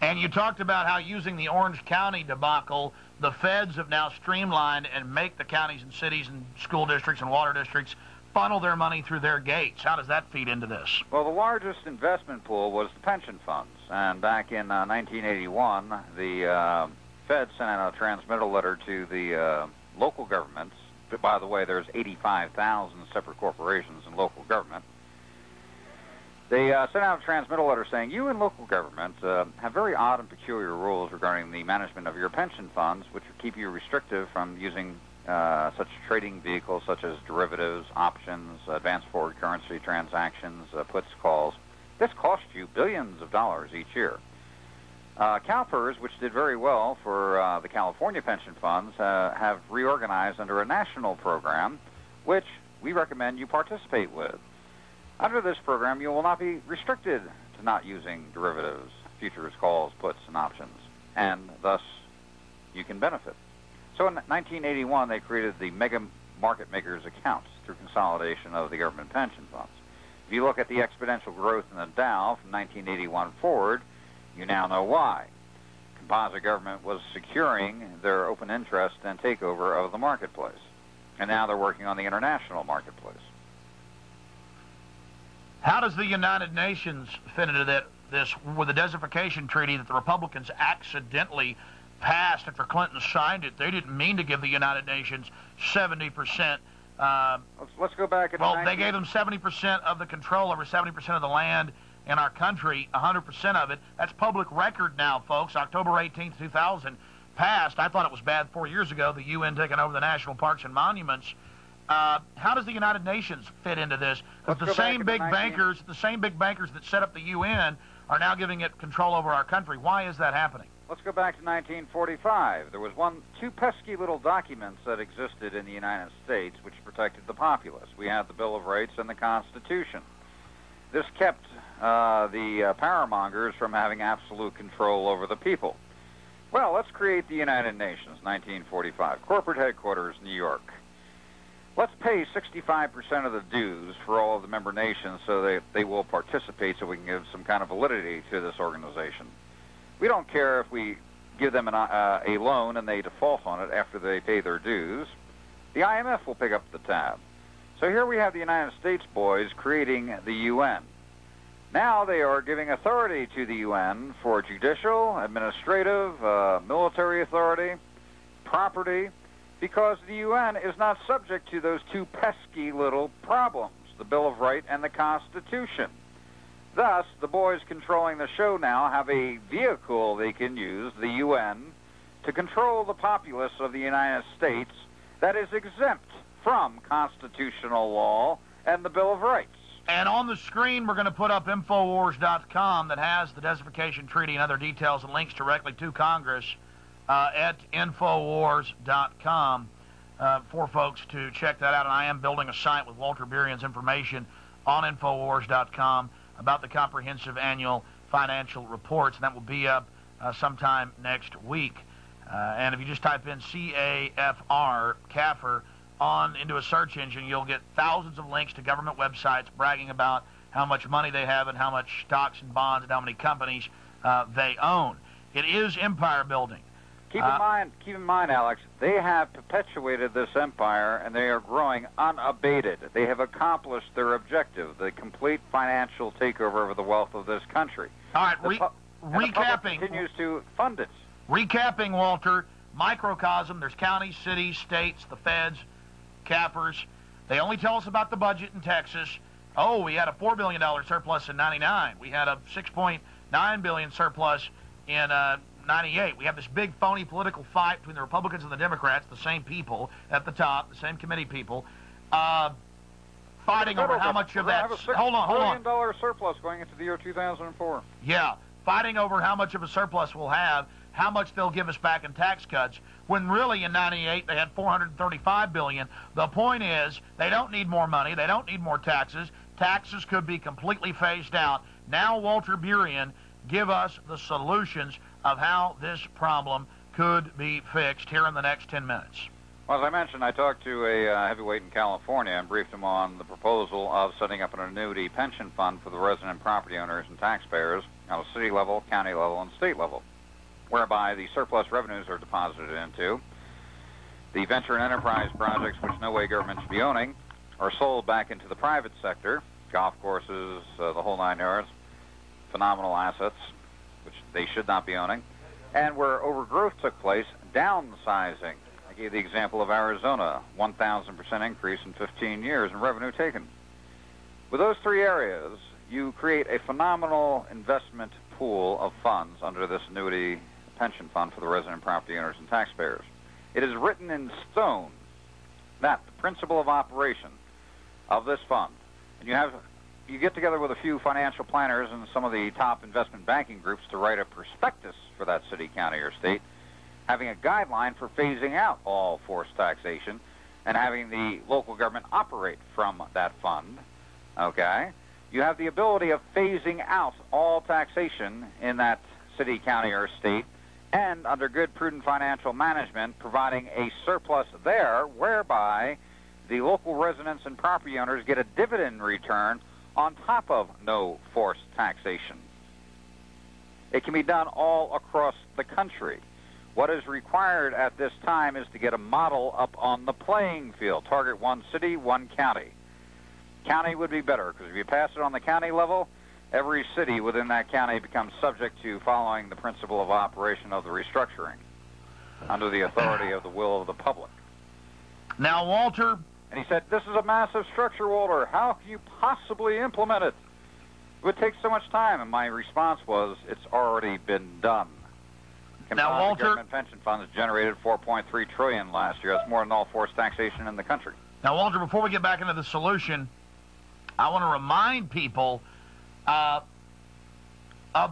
And you talked about how using the Orange County debacle, the feds have now streamlined and make the counties and cities and school districts and water districts funnel their money through their gates. How does that feed into this? Well, the largest investment pool was the pension funds. And back in 1981, the Fed sent out a transmittal letter to the local governments. By the way, there's 85,000 separate corporations in local government. They sent out a transmittal letter saying, you and local government have very odd and peculiar rules regarding the management of your pension funds, which keep you restrictive from using such trading vehicles such as derivatives, options, advanced forward currency transactions, puts, calls. This costs you billions of dollars each year. CalPERS, which did very well for the California pension funds, have reorganized under a national program, which we recommend you participate with. Under this program, you will not be restricted to not using derivatives, futures, calls, puts, and options, and thus you can benefit. So in 1981, they created the Mega Market Makers accounts through consolidation of the government pension funds. If you look at the exponential growth in the Dow from 1981 forward, you now know why. Composite government was securing their open interest and takeover of the marketplace. And now they're working on the international marketplace. How does the United Nations fit into this with the desertification treaty that the Republicans accidentally passed after Clinton signed it? They didn't mean to give the United Nations 70%. Let's go back. They gave them 70% of the control over 70% of the land in our country, 100% of it. That's public record now, folks. October 18th, 2000 passed. I thought it was bad 4 years ago, the UN taking over the national parks and monuments. How does the United Nations fit into this? Because the same big bankers that set up the UN are now giving it control over our country. Why is that happening? Let's go back to 1945. There was two pesky little documents that existed in the United States which protected the populace. We had the Bill of Rights and the Constitution. This kept the powermongers from having absolute control over the people. Well, let's create the United Nations, 1945. Corporate headquarters, New York. Let's pay 65% of the dues for all of the member nations so that they will participate so we can give some kind of validity to this organization. We don't care if we give them a loan and they default on it after they pay their dues. The IMF will pick up the tab. So here we have the United States boys creating the UN. Now they are giving authority to the UN for judicial, administrative, military authority, property, because the UN is not subject to those two pesky little problems, the Bill of Rights and the Constitution. Thus, the boys controlling the show now have a vehicle they can use, the UN, to control the populace of the United States that is exempt from constitutional law and the Bill of Rights. And on the screen, we're going to put up Infowars.com that has the desertification treaty and other details and links directly to Congress at Infowars.com for folks to check that out. And I am building a site with Walter Burian's information on Infowars.com about the comprehensive annual financial reports, and that will be up sometime next week. And if you just type in CAFR, CAFR, into a search engine, you'll get thousands of links to government websites bragging about how much money they have and how much stocks and bonds and how many companies they own. It is empire building. Keep in mind, Alex, they have perpetuated this empire and they are growing unabated. They have accomplished their objective, the complete financial takeover of the wealth of this country. All right, recapping. The public continues to fund it. Recapping, Walter, microcosm, there's counties, cities, states, the feds, cappers. They only tell us about the budget in Texas. Oh, we had a $4 billion surplus in 99. We had a $6.9 billion surplus in 98. We have this big phony political fight between the Republicans and the Democrats, the same people at the top, the same committee people, fighting over how much of that. Hold on. $1 billion surplus going into the year 2004. Yeah, fighting over how much of a surplus we'll have, how much they'll give us back in tax cuts, when really in 98 they had $435 billion. The point is, they don't need more money, they don't need more taxes. Taxes could be completely phased out. Now, Walter Burian, give us the solutions of how this problem could be fixed here in the next 10 minutes. Well, as I mentioned, I talked to a heavyweight in California and briefed him on the proposal of setting up an annuity pension fund for the resident property owners and taxpayers at a city level, county level, and state level, whereby the surplus revenues are deposited into. The venture and enterprise projects, which no way government should be owning, are sold back into the private sector, golf courses, the whole nine yards, phenomenal assets, which they should not be owning, and where overgrowth took place, downsizing. I gave the example of Arizona, 1,000% increase in 15 years in revenue taken. With those three areas, you create a phenomenal investment pool of funds under this annuity pension fund for the resident property owners and taxpayers. It is written in stone that the principle of operation of this fund, and you get together with a few financial planners and some of the top investment banking groups to write a prospectus for that city, county, or state, having a guideline for phasing out all forced taxation and having the local government operate from that fund, okay? You have the ability of phasing out all taxation in that city, county, or state, and under good, prudent financial management, providing a surplus there whereby the local residents and property owners get a dividend return on top of no forced taxation. It can be done all across the country. What is required at this time is to get a model up on the playing field. Target one city, one county. County would be better, because if you pass it on the county level, every city within that county becomes subject to following the principle of operation of the restructuring under the authority of the will of the public. Now, Walter... And he said, this is a massive structure, Walter. How can you possibly implement it? It would take so much time. And my response was, it's already been done. Now, Walter... government pension funds generated $4.3 trillion last year. That's more than all forced taxation in the country. Now, Walter, before we get back into the solution, I want to remind people of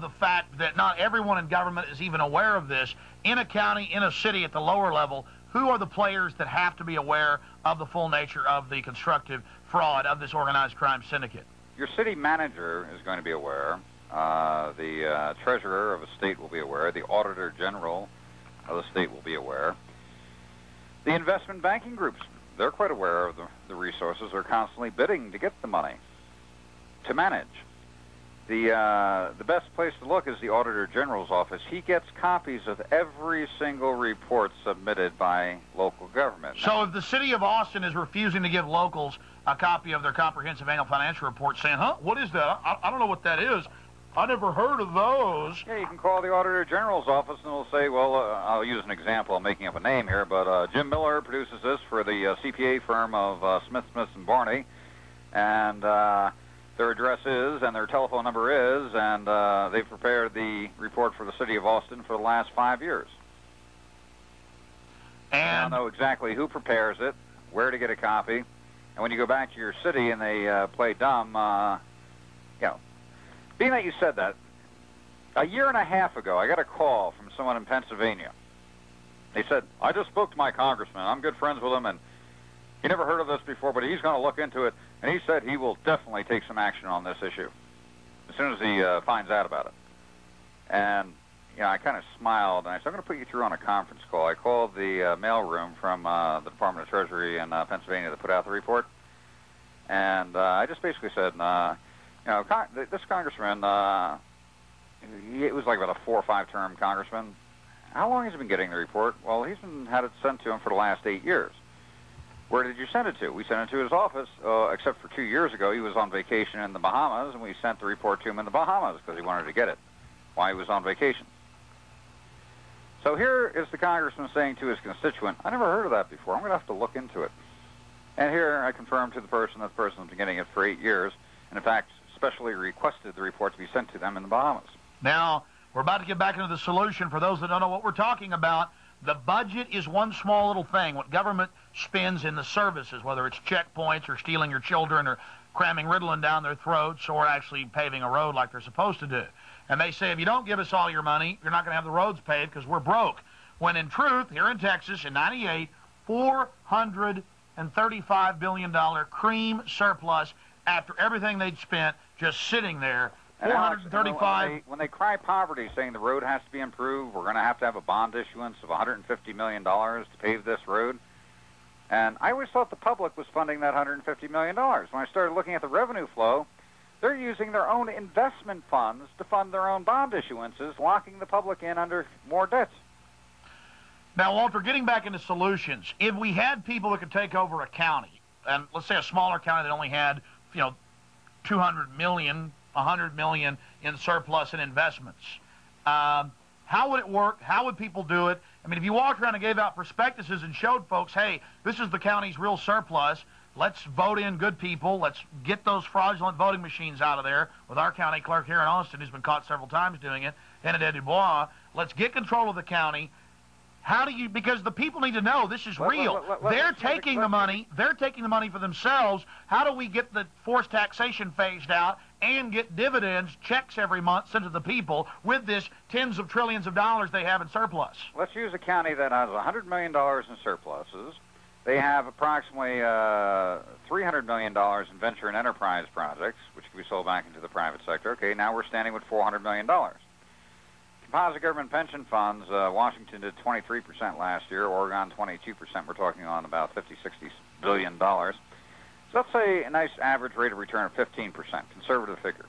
the fact that not everyone in government is even aware of this. In a county, in a city, at the lower level, who are the players that have to be aware of the full nature of the constructive fraud of this organized crime syndicate? Your city manager is going to be aware. The treasurer of a state will be aware. The auditor general of the state will be aware. The investment banking groups, they're quite aware of the resources. They're constantly bidding to get the money to manage. The best place to look is the Auditor General's office. He gets copies of every single report submitted by local government. So if the city of Austin is refusing to give locals a copy of their comprehensive annual financial report saying, what is that? I don't know what that is. I never heard of those. Yeah, you can call the Auditor General's office and they'll say, well, I'll use an example. I'm making up a name here, but Jim Miller produces this for the CPA firm of Smith, and Barney, and their address is, and their telephone number is, and they've prepared the report for the city of Austin for the last 5 years. And I know exactly who prepares it, where to get a copy, and when you go back to your city and they play dumb, being that you said that, a year and a half ago, I got a call from someone in Pennsylvania. They said, I just spoke to my congressman. I'm good friends with him, and he never heard of this before, but he's going to look into it, and he said he will definitely take some action on this issue as soon as he finds out about it. And, I kind of smiled, and I said, I'm going to put you through on a conference call. I called the mailroom from the Department of Treasury in Pennsylvania that put out the report, and I just basically said, this congressman, it was like about a 4 or 5 term congressman. How long has he been getting the report? Well, he's had it sent to him for the last 8 years. Where did you send it to? We sent it to his office, except for 2 years ago. He was on vacation in the Bahamas, and we sent the report to him in the Bahamas because he wanted to get it while he was on vacation. So here is the congressman saying to his constituent, I never heard of that before. I'm going to have to look into it. And here I confirmed to the person that the person's been getting it for 8 years, and in fact specially requested the report to be sent to them in the Bahamas. Now, we're about to get back into the solution. For those that don't know what we're talking about, the budget is one small little thing. What government spends in the services, whether it's checkpoints or stealing your children or cramming Ritalin down their throats or actually paving a road like they're supposed to do. And they say, if you don't give us all your money, you're not going to have the roads paved because we're broke. When in truth, here in Texas in '98, $435 billion cream surplus after everything they'd spent just sitting there. 435. When they cry poverty, saying the road has to be improved, we're going to have a bond issuance of $150 million to pave this road. And I always thought the public was funding that $150 million. When I started looking at the revenue flow, they're using their own investment funds to fund their own bond issuances, locking the public in under more debt. Now, Walter, getting back into solutions, if we had people that could take over a county, and let's say a smaller county that only had, 200 million, 100 million in surplus and investments, how would it work? How would people do it? I mean, if you walked around and gave out prospectuses and showed folks, hey, this is the county's real surplus, Let's vote in good people. Let's get those fraudulent voting machines out of there with our county clerk here in Austin, who's been caught several times doing it, Benedict Dubois. Let's get control of the county. How do you, because the people need to know this is real. They're taking the money. They're taking the money for themselves. How do we get the forced taxation phased out and get dividends, checks every month sent to the people with this tens of trillions of dollars they have in surplus? Let's use a county that has $100 million in surpluses. They have approximately $300 million in venture and enterprise projects, which can be sold back into the private sector. Okay, now we're standing with $400 million. Composite government pension funds, Washington did 23% last year, Oregon 22%. We're talking on about $50, $60 billion. So let's say a nice average rate of return of 15%, conservative figure.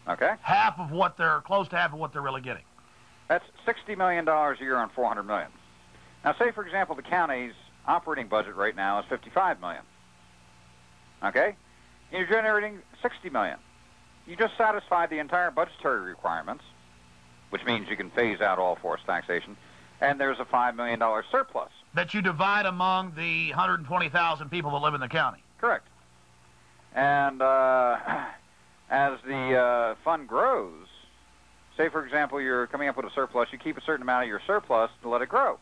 Okay? Close to half of what they're really getting. That's $60 million a year on $400 million. Now, say, for example, the county's operating budget right now is $55 million. Okay? And you're generating $60 million. You just satisfied the entire budgetary requirements, which means you can phase out all forced taxation, and there's a $5 million surplus. That you divide among the 120,000 people that live in the county. Correct. And as the fund grows, say, for example, you're coming up with a surplus, you keep a certain amount of your surplus to let it grow.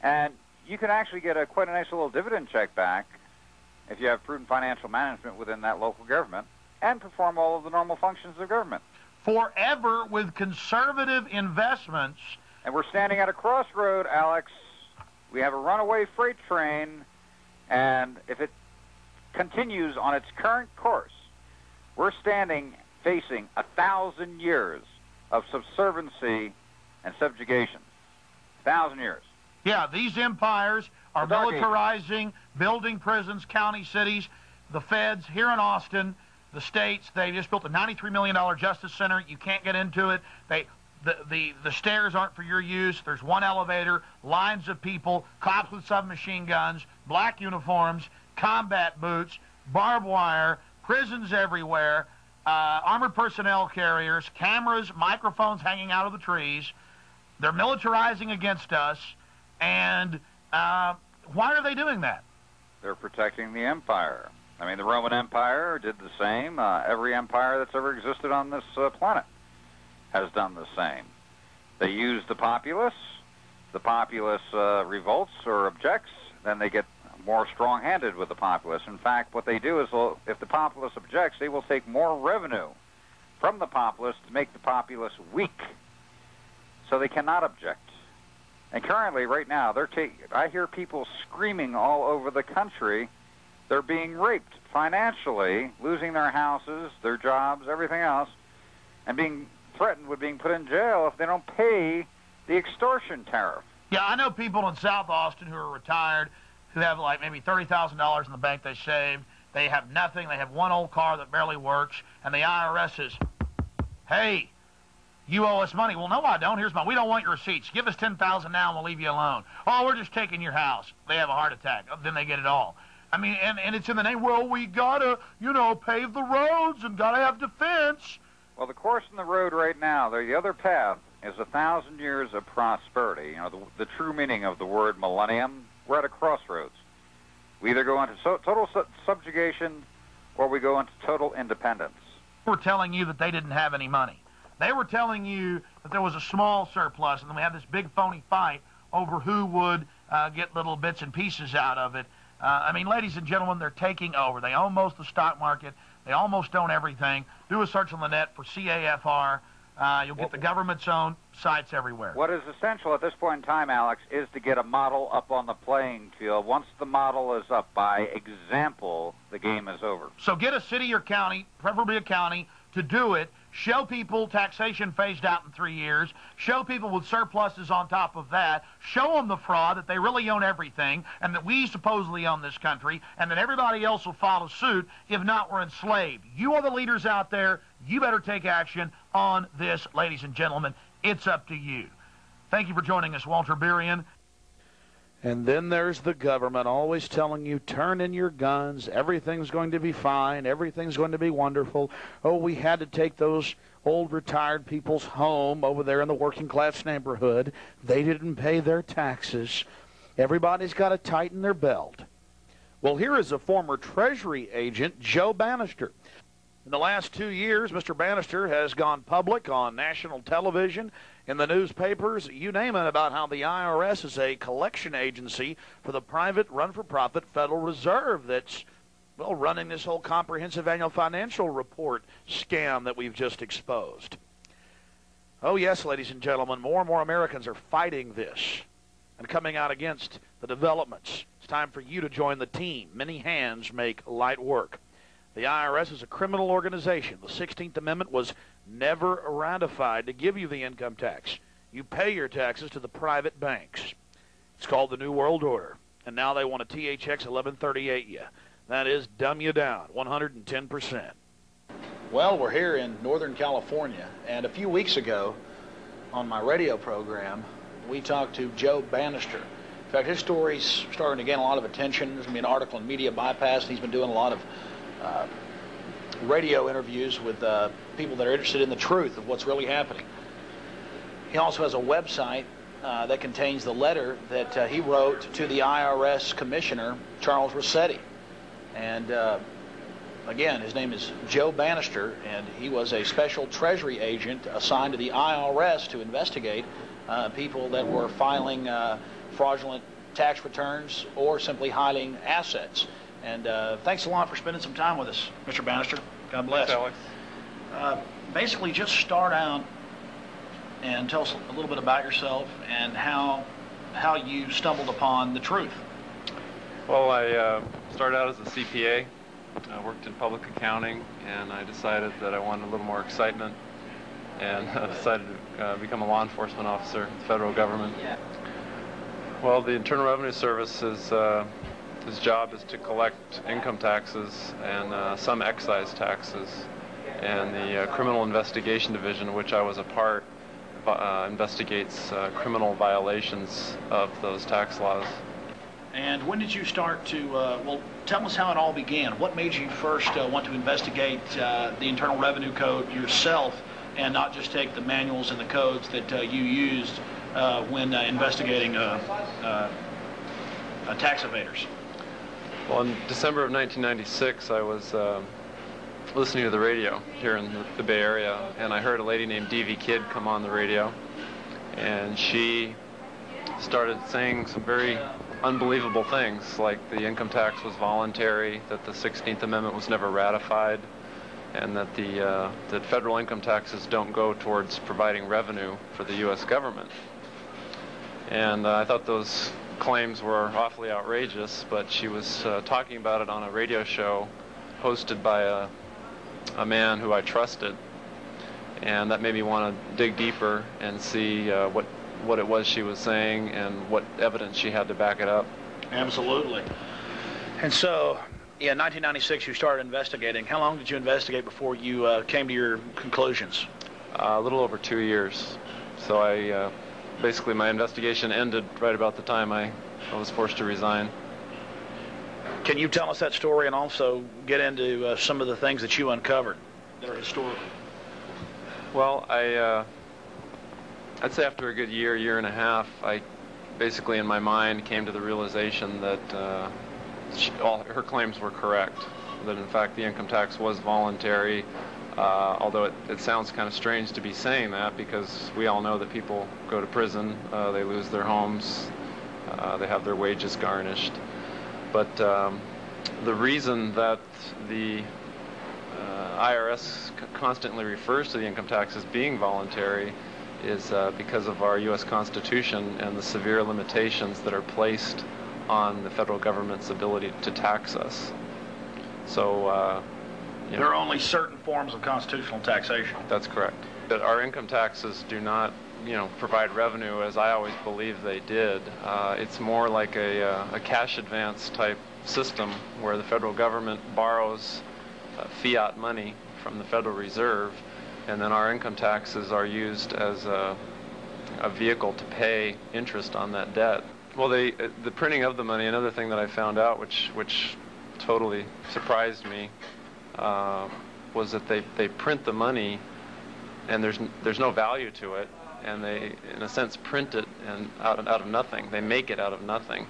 And you can actually get quite a nice little dividend check back if you have prudent financial management within that local government and perform all of the normal functions of government. Forever with conservative investments. And we're standing at a crossroad, Alex. We have a runaway freight train, and if it continues on its current course, we're standing facing 1,000 years of subserviency and subjugation. 1,000 years. Yeah, these empires are militarizing, building prisons, county cities, the feds here in Austin, the states. They just built a $93 million justice center. You can't get into it. The stairs aren't for your use. There's one elevator, lines of people, cops with submachine guns, black uniforms, combat boots, barbed wire, prisons everywhere, armored personnel carriers, cameras, microphones hanging out of the trees. They're militarizing against us. And why are they doing that? They're protecting the empire. I mean, the Roman Empire did the same. Every empire that's ever existed on this planet has done the same. They use the populace. The populace revolts or objects. Then they get more strong-handed with the populace. In fact, what they do is, if the populace objects, they will take more revenue from the populace to make the populace weak, so they cannot object. And currently, right now, I hear people screaming all over the country. They're being raped financially, losing their houses, their jobs, everything else, and being threatened with being put in jail if they don't pay the extortion tariff. Yeah, I know people in South Austin who are retired who have like maybe $30,000 in the bank they saved. They have nothing. They have one old car that barely works, and the IRS is, hey, you owe us money. Well, no, I don't. Here's we don't want your receipts. Give us $10,000 now and we'll leave you alone. Oh, we're just taking your house. They have a heart attack. Then they get it all. I mean, and it's in the name, well, we got to, pave the roads and got to have defense. Well, the course in the road right now, the other path is 1,000 years of prosperity. The true meaning of the word millennium. We're at a crossroads. We either go into total subjugation or we go into total independence. We're telling you that they didn't have any money. They were telling you that there was a small surplus, and then we had this big phony fight over who would get little bits and pieces out of it. I mean, ladies and gentlemen, they're taking over. They own most of the stock market. They almost own everything. Do a search on the net for CAFR. You'll get the government's own sites everywhere. What is essential at this point in time, Alex, is to get a model up on the playing field. Once the model is up, by example, the game is over. So get a city or county, preferably a county, to do it. Show people taxation phased out in 3 years. Show people with surpluses on top of that. Show them the fraud, that they really own everything, and that we supposedly own this country, and that everybody else will follow suit. If not, we're enslaved. You are the leaders out there. You better take action on this, ladies and gentlemen. It's up to you. Thank you for joining us, Walter Burian. And then there's the government always telling you, turn in your guns, everything's going to be fine, everything's going to be wonderful. Oh, we had to take those old retired people's home over there in the working class neighborhood. They didn't pay their taxes. Everybody's got to tighten their belt. Well, here is a former Treasury agent, Joe Bannister. In the last 2 years, Mr. Bannister has gone public on national television, in the newspapers, you name it, about how the IRS is a collection agency for the private, run-for-profit Federal Reserve that's, well, running this whole comprehensive annual financial report scam that we've just exposed. Oh, yes, ladies and gentlemen, more and more Americans are fighting this and coming out against the developments. It's time for you to join the team. Many hands make light work. The IRS is a criminal organization. The 16th Amendment was never ratified to give you the income tax. You pay your taxes to the private banks. It's called the New World Order. And now they want to THX 1138 you. That is, dumb you down 110%. Well, we're here in Northern California, and a few weeks ago on my radio program, we talked to Joe Bannister. In fact, his story's starting to gain a lot of attention. There's going to be an article in Media Bypass, and he's been doing a lot of radio interviews with people that are interested in the truth of what's really happening. He also has a website that contains the letter that he wrote to the IRS Commissioner, Charles Rossetti. And again, his name is Joe Bannister, and he was a special Treasury agent assigned to the IRS to investigate people that were filing fraudulent tax returns or simply hiding assets. And thanks a lot for spending some time with us, Mr. Bannister. God bless. Thanks, Alex. Basically, just start out and tell us a little bit about yourself and how you stumbled upon the truth. Well, I started out as a CPA. I worked in public accounting, and I decided that I wanted a little more excitement, and decided to become a law enforcement officer in the federal government. Well, the Internal Revenue Service is his job is to collect income taxes and some excise taxes. And the Criminal Investigation Division, of which I was a part, investigates criminal violations of those tax laws. And when did you start to, well, tell us how it all began. What made you first want to investigate the Internal Revenue Code yourself and not just take the manuals and the codes that you used when investigating tax evaders? Well, in December of 1996, I was listening to the radio here in the Bay Area, and I heard a lady named D.V. Kidd come on the radio, and she started saying some very unbelievable things, like the income tax was voluntary, that the 16th Amendment was never ratified, and that that federal income taxes don't go towards providing revenue for the U.S. government. And I thought those claims were awfully outrageous, but she was talking about it on a radio show hosted by a man who I trusted, and that made me want to dig deeper and see what it was she was saying and what evidence she had to back it up. Absolutely. And so, in 1996, you started investigating. How long did you investigate before you came to your conclusions? A little over 2 years. So I basically, my investigation ended right about the time I was forced to resign. Can you tell us that story and also get into some of the things that you uncovered that are historical? Well, I'd say after a good year and a half, I basically in my mind came to the realization that all her claims were correct, that in fact the income tax was voluntary, although it sounds kind of strange to be saying that, because we all know that people go to prison, they lose their homes, they have their wages garnished. But the reason that the IRS constantly refers to the income tax as being voluntary is because of our U.S. Constitution and the severe limitations that are placed on the federal government's ability to tax us. So there are only certain forms of constitutional taxation. That's correct. That our income taxes do not, provide revenue as I always believed they did. It's more like a cash advance type system where the federal government borrows fiat money from the Federal Reserve, and then our income taxes are used as a vehicle to pay interest on that debt. Well, the printing of the money, another thing that I found out, which totally surprised me, was that they print the money, and there's no value to it, and they, in a sense, print it and out of nothing. They make it out of nothing.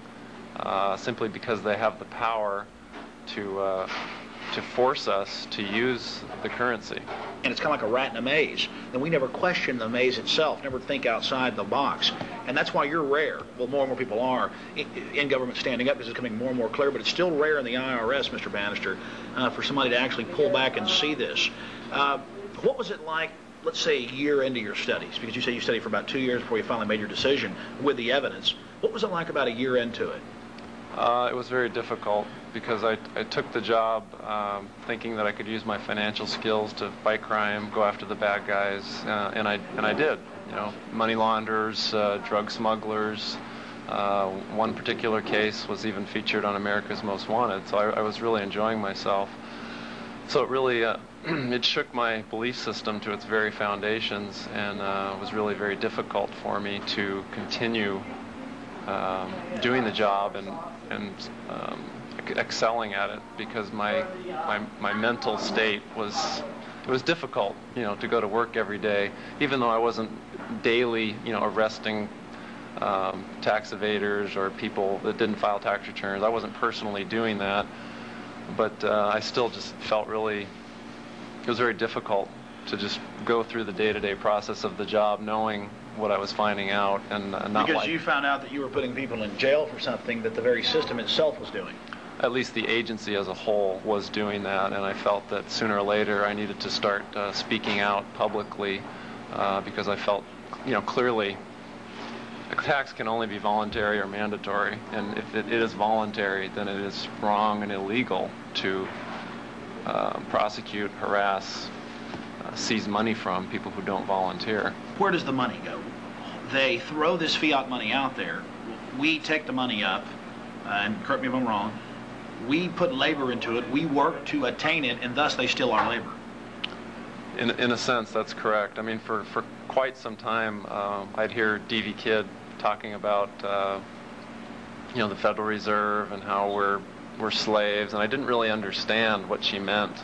simply because they have the power to force us to use the currency. And it's kind of like a rat in a maze. And we never question the maze itself, never think outside the box. And that's why you're rare. Well, more and more people are in government standing up, because it's becoming more and more clear. But it's still rare in the IRS, Mr. Bannister, for somebody to actually pull back and see this. What was it like, let's say, a year into your studies? Because you said you studied for about 2 years before you finally made your decision with the evidence. What was it like about a year into it? It was very difficult, because I took the job thinking that I could use my financial skills to fight crime, go after the bad guys, and I did. You know, money launderers, drug smugglers. One particular case was even featured on America's Most Wanted, so I was really enjoying myself. So it really it shook my belief system to its very foundations, and it was really very difficult for me to continue doing the job and excelling at it, because my mental state was, it was difficult, you know, to go to work every day, even though I wasn't daily, you know, arresting tax evaders or people that didn't file tax returns. I wasn't personally doing that, but I still just felt really, it was very difficult to just go through the day-to-day process of the job, knowing what I was finding out, and not because you found out that you were putting people in jail for something that the very system itself was doing. At least the agency as a whole was doing that, and I felt that sooner or later I needed to start speaking out publicly, because I felt, you know, clearly a tax can only be voluntary or mandatory, and if it is voluntary, then it is wrong and illegal to prosecute, harass, seize money from people who don't volunteer. Where does the money go? They throw this fiat money out there. We take the money up, and correct me if I'm wrong, we put labor into it, we work to attain it, and thus they steal our labor. In a sense, that's correct. I mean, for quite some time, I'd hear D.V. Kidd talking about, you know, the Federal Reserve and how we're slaves, and I didn't really understand what she meant.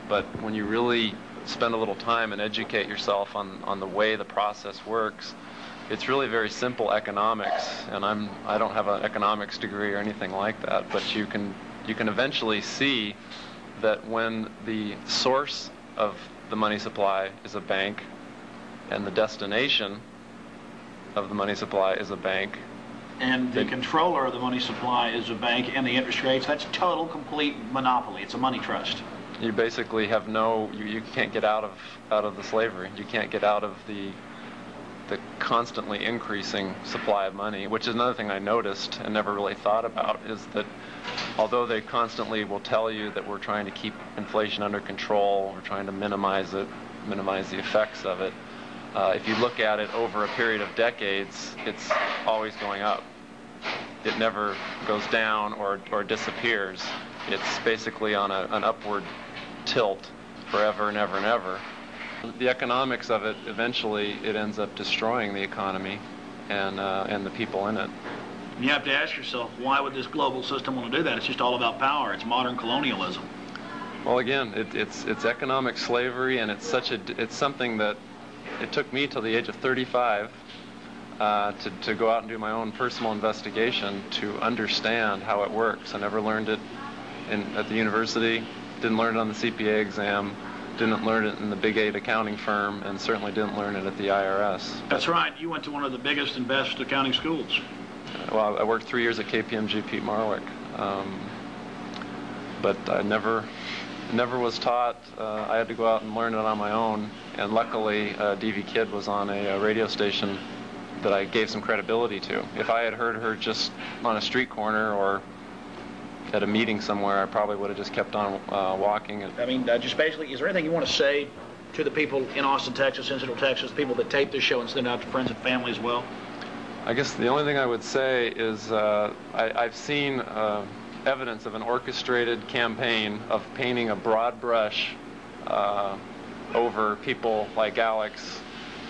But when you really spend a little time and educate yourself on the way the process works, it's really very simple economics, and I don't have an economics degree or anything like that, but you can eventually see that when the source of the money supply is a bank and the destination of the money supply is a bank, and the controller of the money supply is a bank, and the interest rates, that's total, complete monopoly. It's a money trust. You basically have you can't get out of the slavery. You can't get out of the constantly increasing supply of money, which is another thing I noticed and never really thought about, is that although they constantly will tell you that we're trying to keep inflation under control, we're trying to minimize it, minimize the effects of it, if you look at it over a period of decades, it's always going up. It never goes down or disappears. It's basically on an upward tilt forever and ever and ever. The economics of it, eventually, it ends up destroying the economy and the people in it. You have to ask yourself, why would this global system want to do that? It's just all about power. It's modern colonialism. Well, again, it's economic slavery, and it's something that it took me till the age of 35 to go out and do my own personal investigation to understand how it works. I never learned it at the university, didn't learn it on the CPA exam, didn't learn it in the Big 8 accounting firm, and certainly didn't learn it at the IRS. That's right. You went to one of the biggest and best accounting schools. Well, I worked 3 years at KPMG Pete Marwick, but I never was taught. I had to go out and learn it on my own, and luckily D.V. Kidd was on a radio station that I gave some credibility to. If I had heard her just on a street corner or at a meeting somewhere, I probably would have just kept on walking. I mean, just basically, is there anything you want to say to the people in Austin, Texas, in Central Texas, people that tape this show and send it out to friends and family as well? I guess the only thing I would say is I've seen evidence of an orchestrated campaign of painting a broad brush over people like Alex,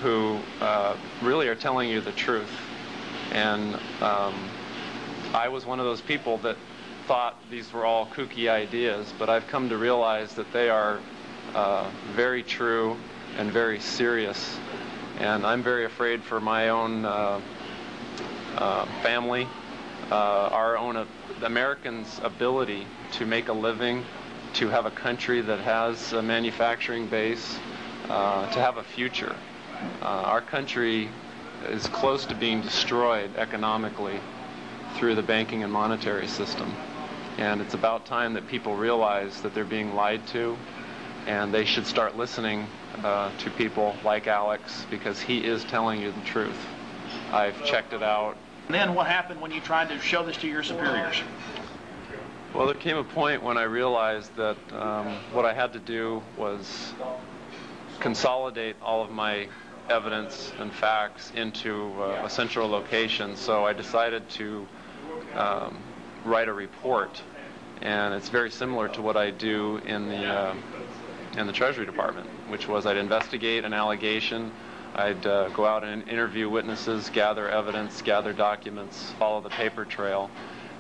who really are telling you the truth. And I was one of those people that thought these were all kooky ideas, but I've come to realize that they are very true and very serious. And I'm very afraid for my own family, Americans' ability to make a living, to have a country that has a manufacturing base, to have a future. Our country is close to being destroyed economically through the banking and monetary system. And it's about time that people realize that they're being lied to, and they should start listening to people like Alex, because he is telling you the truth. I've checked it out. And then what happened when you tried to show this to your superiors? Well, there came a point when I realized that what I had to do was consolidate all of my evidence and facts into a central location. So I decided to write a report, and it's very similar to what I do in the Treasury Department, which was I'd investigate an allegation, I'd go out and interview witnesses, gather evidence, gather documents, follow the paper trail,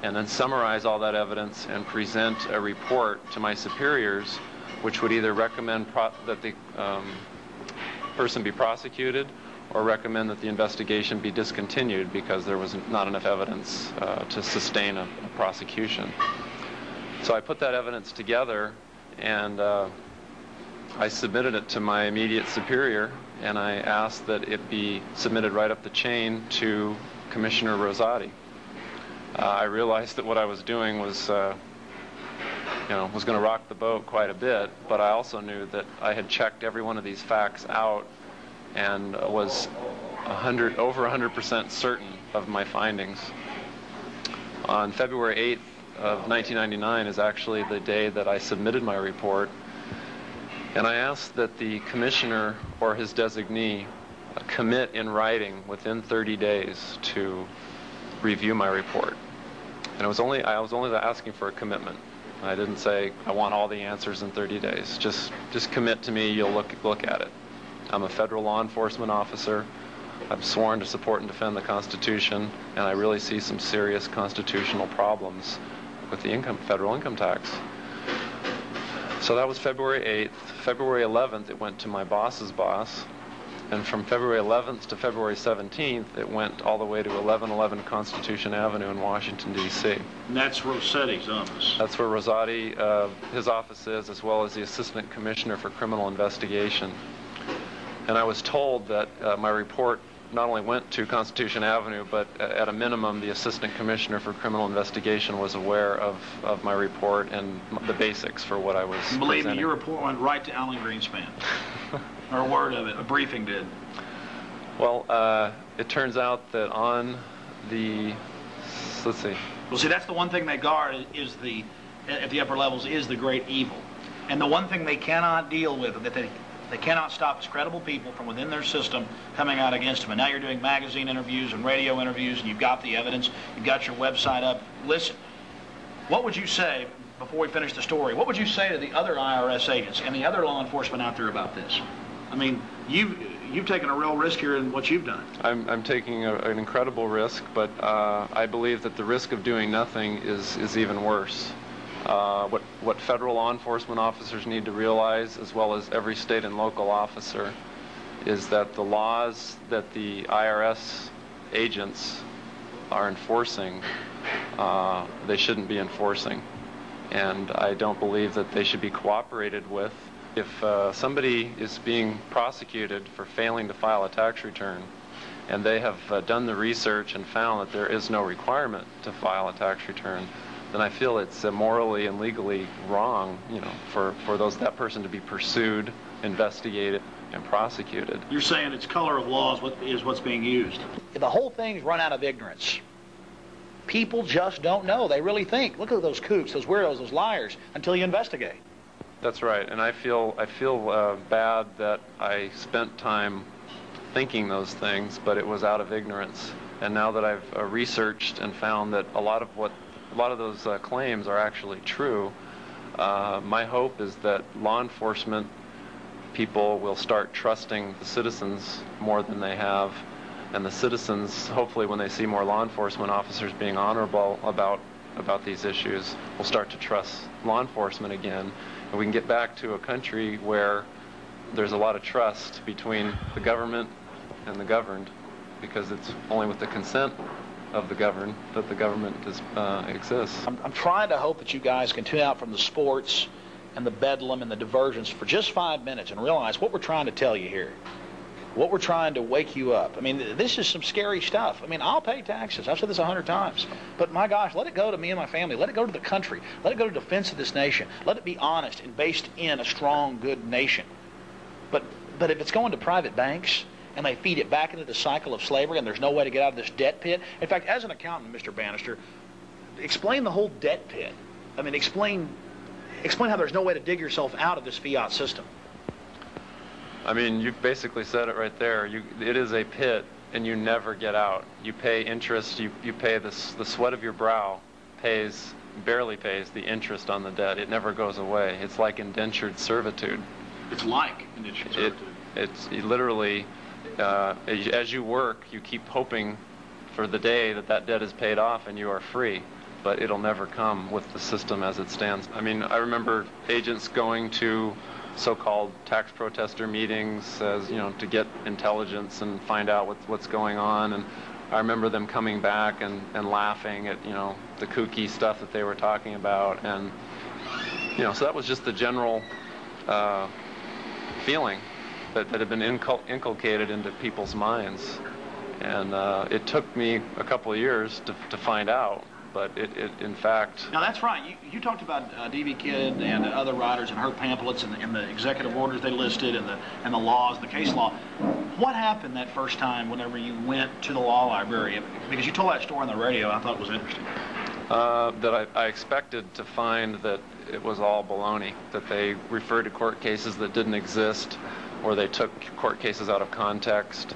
and then summarize all that evidence and present a report to my superiors, which would either recommend that the person be prosecuted or recommend that the investigation be discontinued because there was not enough evidence to sustain a prosecution. So I put that evidence together, and I submitted it to my immediate superior, and I asked that it be submitted right up the chain to Commissioner Rosati. I realized that what I was doing was going to rock the boat quite a bit, but I also knew that I had checked every one of these facts out and was over 100% certain of my findings. On February 8th of 1999 is actually the day that I submitted my report, and I asked that the commissioner or his designee commit in writing within 30 days to review my report. And I was only asking for a commitment. I didn't say I want all the answers in 30 days. Just commit to me. You'll look at it. I'm a federal law enforcement officer. I'm sworn to support and defend the Constitution, and I really see some serious constitutional problems with the federal income tax. So that was February 8th. February 11th, it went to my boss's boss. And from February 11th to February 17th, it went all the way to 1111 Constitution Avenue in Washington, D.C. And that's Rosati's office. That's where Rosati, his office is, as well as the Assistant Commissioner for Criminal Investigation. And I was told that my report not only went to Constitution Avenue, but at a minimum, the Assistant Commissioner for Criminal Investigation was aware of my report and the basics for what I was presenting. Believe me, your report went right to Alan Greenspan. Or a word of it, a briefing did. Well, it turns out that on the, let's see. Well, see, that's the one thing they guard is at the upper levels is the great evil. And the one thing they cannot deal with, that they cannot stop, is credible people from within their system coming out against them. And now you're doing magazine interviews and radio interviews, and you've got the evidence, you've got your website up. Listen, what would you say, before we finish the story, what would you say to the other IRS agents and the other law enforcement out there about this? I mean, you've taken a real risk here in what you've done. I'm taking an incredible risk, but I believe that the risk of doing nothing is even worse. What federal law enforcement officers need to realize, as well as every state and local officer, is that the laws that the IRS agents are enforcing, they shouldn't be enforcing. And I don't believe that they should be cooperated with. If somebody is being prosecuted for failing to file a tax return, and they have done the research and found that there is no requirement to file a tax return, then I feel it's morally and legally wrong, for that person to be pursued, investigated, and prosecuted. You're saying it's color of law is what's being used. The whole thing's run out of ignorance. People just don't know. They really think, look at those kooks, those weirdos, those liars, until you investigate. That's right, and I feel bad that I spent time thinking those things, but it was out of ignorance. And now that I've researched and found that a lot of those claims are actually true, my hope is that law enforcement people will start trusting the citizens more than they have, and the citizens, hopefully, when they see more law enforcement officers being honorable about these issues, will start to trust law enforcement again. And we can get back to a country where there's a lot of trust between the government and the governed, because it's only with the consent of the government exists. I'm trying to hope that you guys can tune out from the sports and the bedlam and the diversions for just 5 minutes and realize what we're trying to tell you here. What we're trying to wake you up. I mean, this is some scary stuff. I mean, I'll pay taxes. I've said this 100 times. But my gosh, let it go to me and my family. Let it go to the country. Let it go to defense of this nation. Let it be honest and based in a strong, good nation. But if it's going to private banks and they feed it back into the cycle of slavery and there's no way to get out of this debt pit. In fact, as an accountant, Mr. Bannister, explain the whole debt pit. I mean, explain how there's no way to dig yourself out of this fiat system. I mean, you've basically said it right there. It is a pit, and you never get out. You pay interest. You pay the sweat of your brow barely pays the interest on the debt. It never goes away. It's like indentured servitude. It's like indentured servitude. It's literally, as you work, you keep hoping for the day that debt is paid off and you are free. But it'll never come with the system as it stands. I mean, I remember agents going to so-called tax protester meetings, as you know, to get intelligence and find out what's going on. And I remember them coming back and laughing at, you know, the kooky stuff that they were talking about. And you know, so that was just the general feeling that had been inculcated into people's minds. And it took me a couple of years to find out. But it in fact... Now, that's right. You talked about D.V. Kidd and other writers and her pamphlets and the executive orders they listed and the laws, the case law. What happened that first time whenever you went to the law library? Because you told that story on the radio, I thought it was interesting. That I expected to find that it was all baloney, that they referred to court cases that didn't exist, or they took court cases out of context.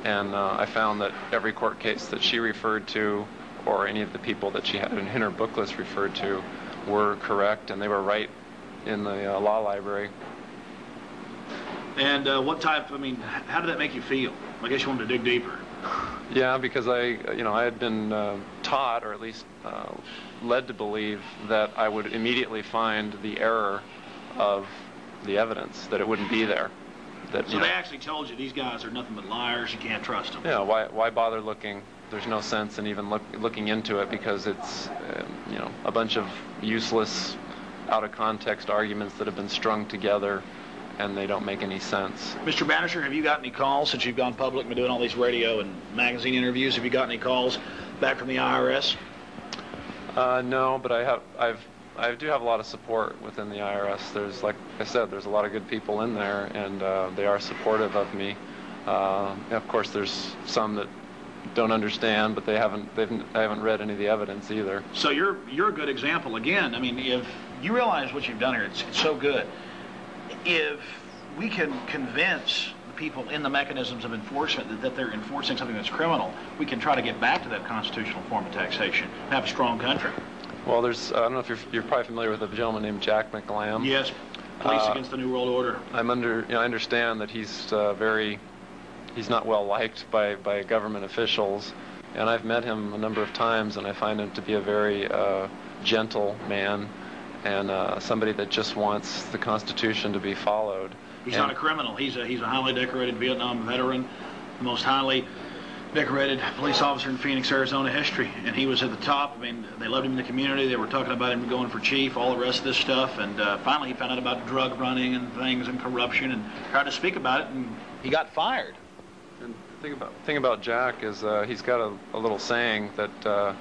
And I found that every court case that she referred to, or any of the people that she had in her book list referred to, were correct, and they were right in the law library. And what type, I mean, how did that make you feel? I guess you wanted to dig deeper. Yeah, because I had been taught, or at least led to believe, that I would immediately find the error of the evidence, that it wouldn't be there. That, so they actually told you these guys are nothing but liars, you can't trust them. Yeah, why bother looking? There's no sense in even looking into it, because it's a bunch of useless, out of context arguments that have been strung together, and they don't make any sense. Mr. Bannister, have you got any calls since you've gone public and been doing all these radio and magazine interviews? Have you got any calls back from the IRS? No, but I do have a lot of support within the IRS. There's, like I said, there's a lot of good people in there, and they are supportive of me. Of course, there's some that don't understand, but I haven't read any of the evidence either. So you're a good example. Again, I mean, if you realize what you've done here, it's so good. If we can convince the people in the mechanisms of enforcement that they're enforcing something that's criminal, we can try to get back to that constitutional form of taxation and have a strong country. Well, I don't know if you're probably familiar with a gentleman named Jack McLam. Yes, Police Against the New World Order. I understand that he's not well liked by government officials, and I've met him a number of times, and I find him to be a very gentle man, and somebody that just wants the Constitution to be followed. He's not a criminal. He's a highly decorated Vietnam veteran, the most highly decorated police officer in Phoenix, Arizona history, and he was at the top. I mean, they loved him in the community. They were talking about him going for chief, all the rest of this stuff, and finally he found out about drug running and things and corruption and tried to speak about it, and he got fired. And the thing about Jack is he's got a little saying that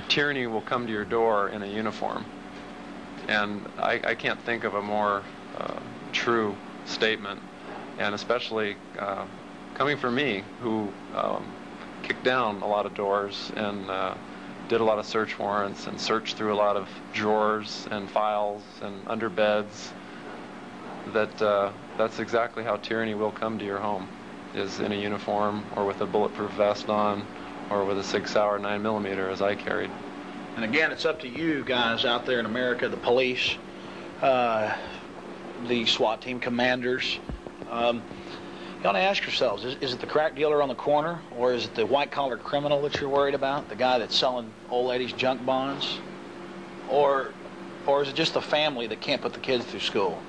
tyranny will come to your door in a uniform, and I can't think of a more true statement, and especially coming from me, who kicked down a lot of doors and did a lot of search warrants and searched through a lot of drawers and files and under beds, that's exactly how tyranny will come to your home, is in a uniform or with a bulletproof vest on or with a 6 Sauer 9mm as I carried. And again, it's up to you guys out there in America, the police, the SWAT team commanders. You got to ask yourselves, is it the crack dealer on the corner, or is it the white-collar criminal that you're worried about, the guy that's selling old ladies junk bonds? Or is it just the family that can't put the kids through school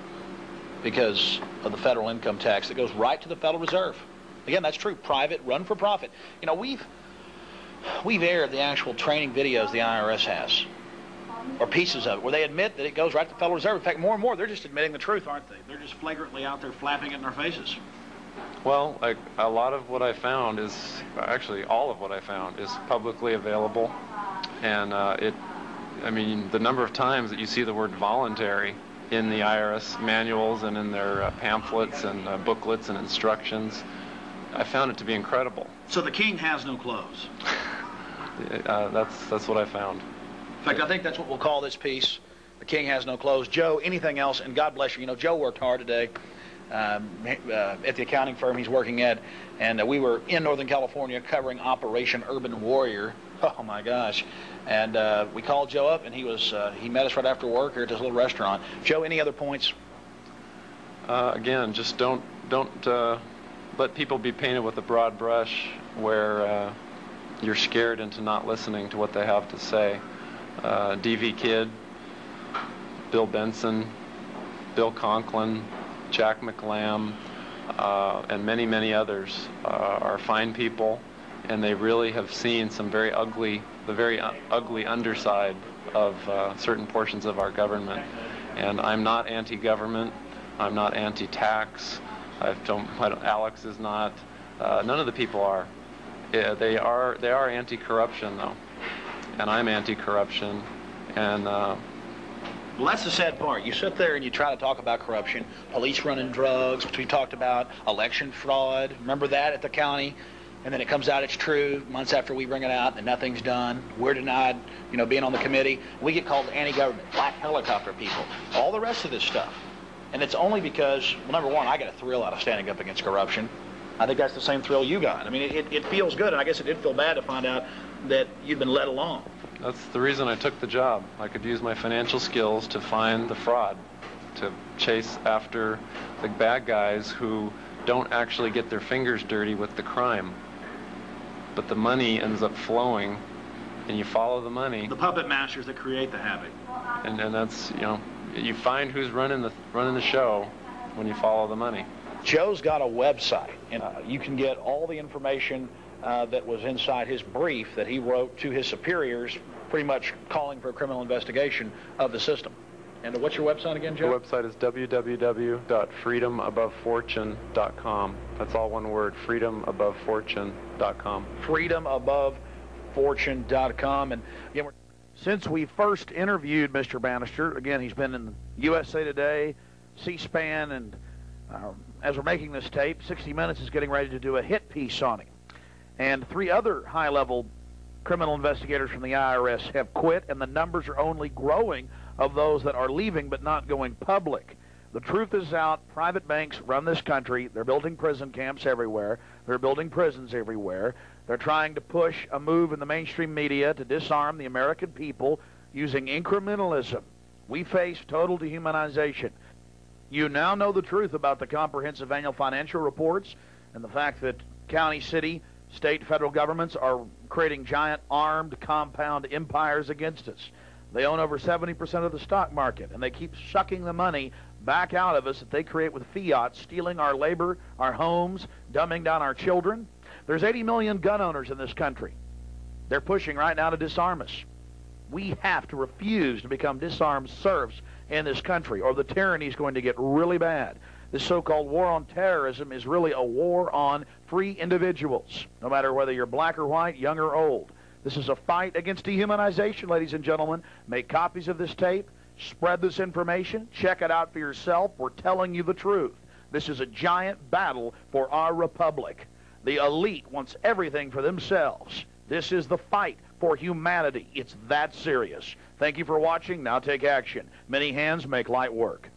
because of the federal income tax that goes right to the Federal Reserve? Again, that's true. Private, run for profit. You know, We've aired the actual training videos the IRS has, or pieces of it, where they admit that it goes right to the Federal Reserve. In fact, more and more, they're just admitting the truth, aren't they? They're just flagrantly out there flapping it in our faces. Well, a lot of what I found is, actually all of what I found is publicly available, and I mean, the number of times that you see the word voluntary in the IRS manuals and in their pamphlets and booklets and instructions, I found it to be incredible. So the king has no clothes. That's what I found. In fact, I think that's what we'll call this piece. The king has no clothes. Joe, anything else? And God bless you. You know, Joe worked hard today at the accounting firm he's working at, and we were in Northern California covering Operation Urban Warrior. Oh my gosh! And we called Joe up, and he met us right after work here at this little restaurant. Joe, any other points? Again, just don't let people be painted with a broad brush where you're scared into not listening to what they have to say. D.V. Kidd, Bill Benson, Bill Conklin, Jack McLam, and many, many others are fine people, and they really have seen some very ugly underside of certain portions of our government. And I'm not anti-government. I'm not anti-tax. Alex is not. None of the people are. Yeah, they are anti-corruption, though, and I'm anti-corruption, and. Well, that's the sad part. You sit there and you try to talk about corruption, police running drugs, which we talked about, election fraud. Remember that at the county? And then it comes out it's true months after we bring it out and nothing's done. We're denied, being on the committee. We get called anti-government, black helicopter people, all the rest of this stuff. And it's only because, well, number one, I get a thrill out of standing up against corruption. I think that's the same thrill you got. I mean, it feels good, and I guess it did feel bad to find out that you've been led along. That's the reason I took the job. I could use my financial skills to find the fraud, to chase after the bad guys who don't actually get their fingers dirty with the crime. But the money ends up flowing, and you follow the money. The puppet masters that create the habit. And that's, you find who's running the show when you follow the money. Joe's got a website, and you can get all the information that was inside his brief that he wrote to his superiors, pretty much calling for a criminal investigation of the system. And what's your website again, Joe? The website is www.freedomabovefortune.com. That's all one word, freedomabovefortune.com. freedomabovefortune.com. And again, since we first interviewed Mr. Bannister, again, he's been in USA Today, C-SPAN, and as we're making this tape, 60 Minutes is getting ready to do a hit piece on him. And 3 other high-level criminal investigators from the IRS have quit, and the numbers are only growing of those that are leaving but not going public. The truth is out. Private banks run this country. They're building prison camps everywhere. They're building prisons everywhere. They're trying to push a move in the mainstream media to disarm the American people using incrementalism. We face total dehumanization. You now know the truth about the comprehensive annual financial reports and the fact that county, city, state, federal governments are creating giant armed compound empires against us. They own over 70% of the stock market, and they keep sucking the money back out of us that they create with fiat, stealing our labor, our homes, dumbing down our children. There's 80 million gun owners in this country. They're pushing right now to disarm us. We have to refuse to become disarmed serfs in this country, or the tyranny is going to get really bad. This so-called war on terrorism is really a war on free individuals, no matter whether you're black or white, young or old. This is a fight against dehumanization, ladies and gentlemen. Make copies of this tape. Spread this information. Check it out for yourself. We're telling you the truth. This is a giant battle for our republic. The elite wants everything for themselves. This is the fight for humanity. It's that serious. Thank you for watching. Now take action. Many hands make light work.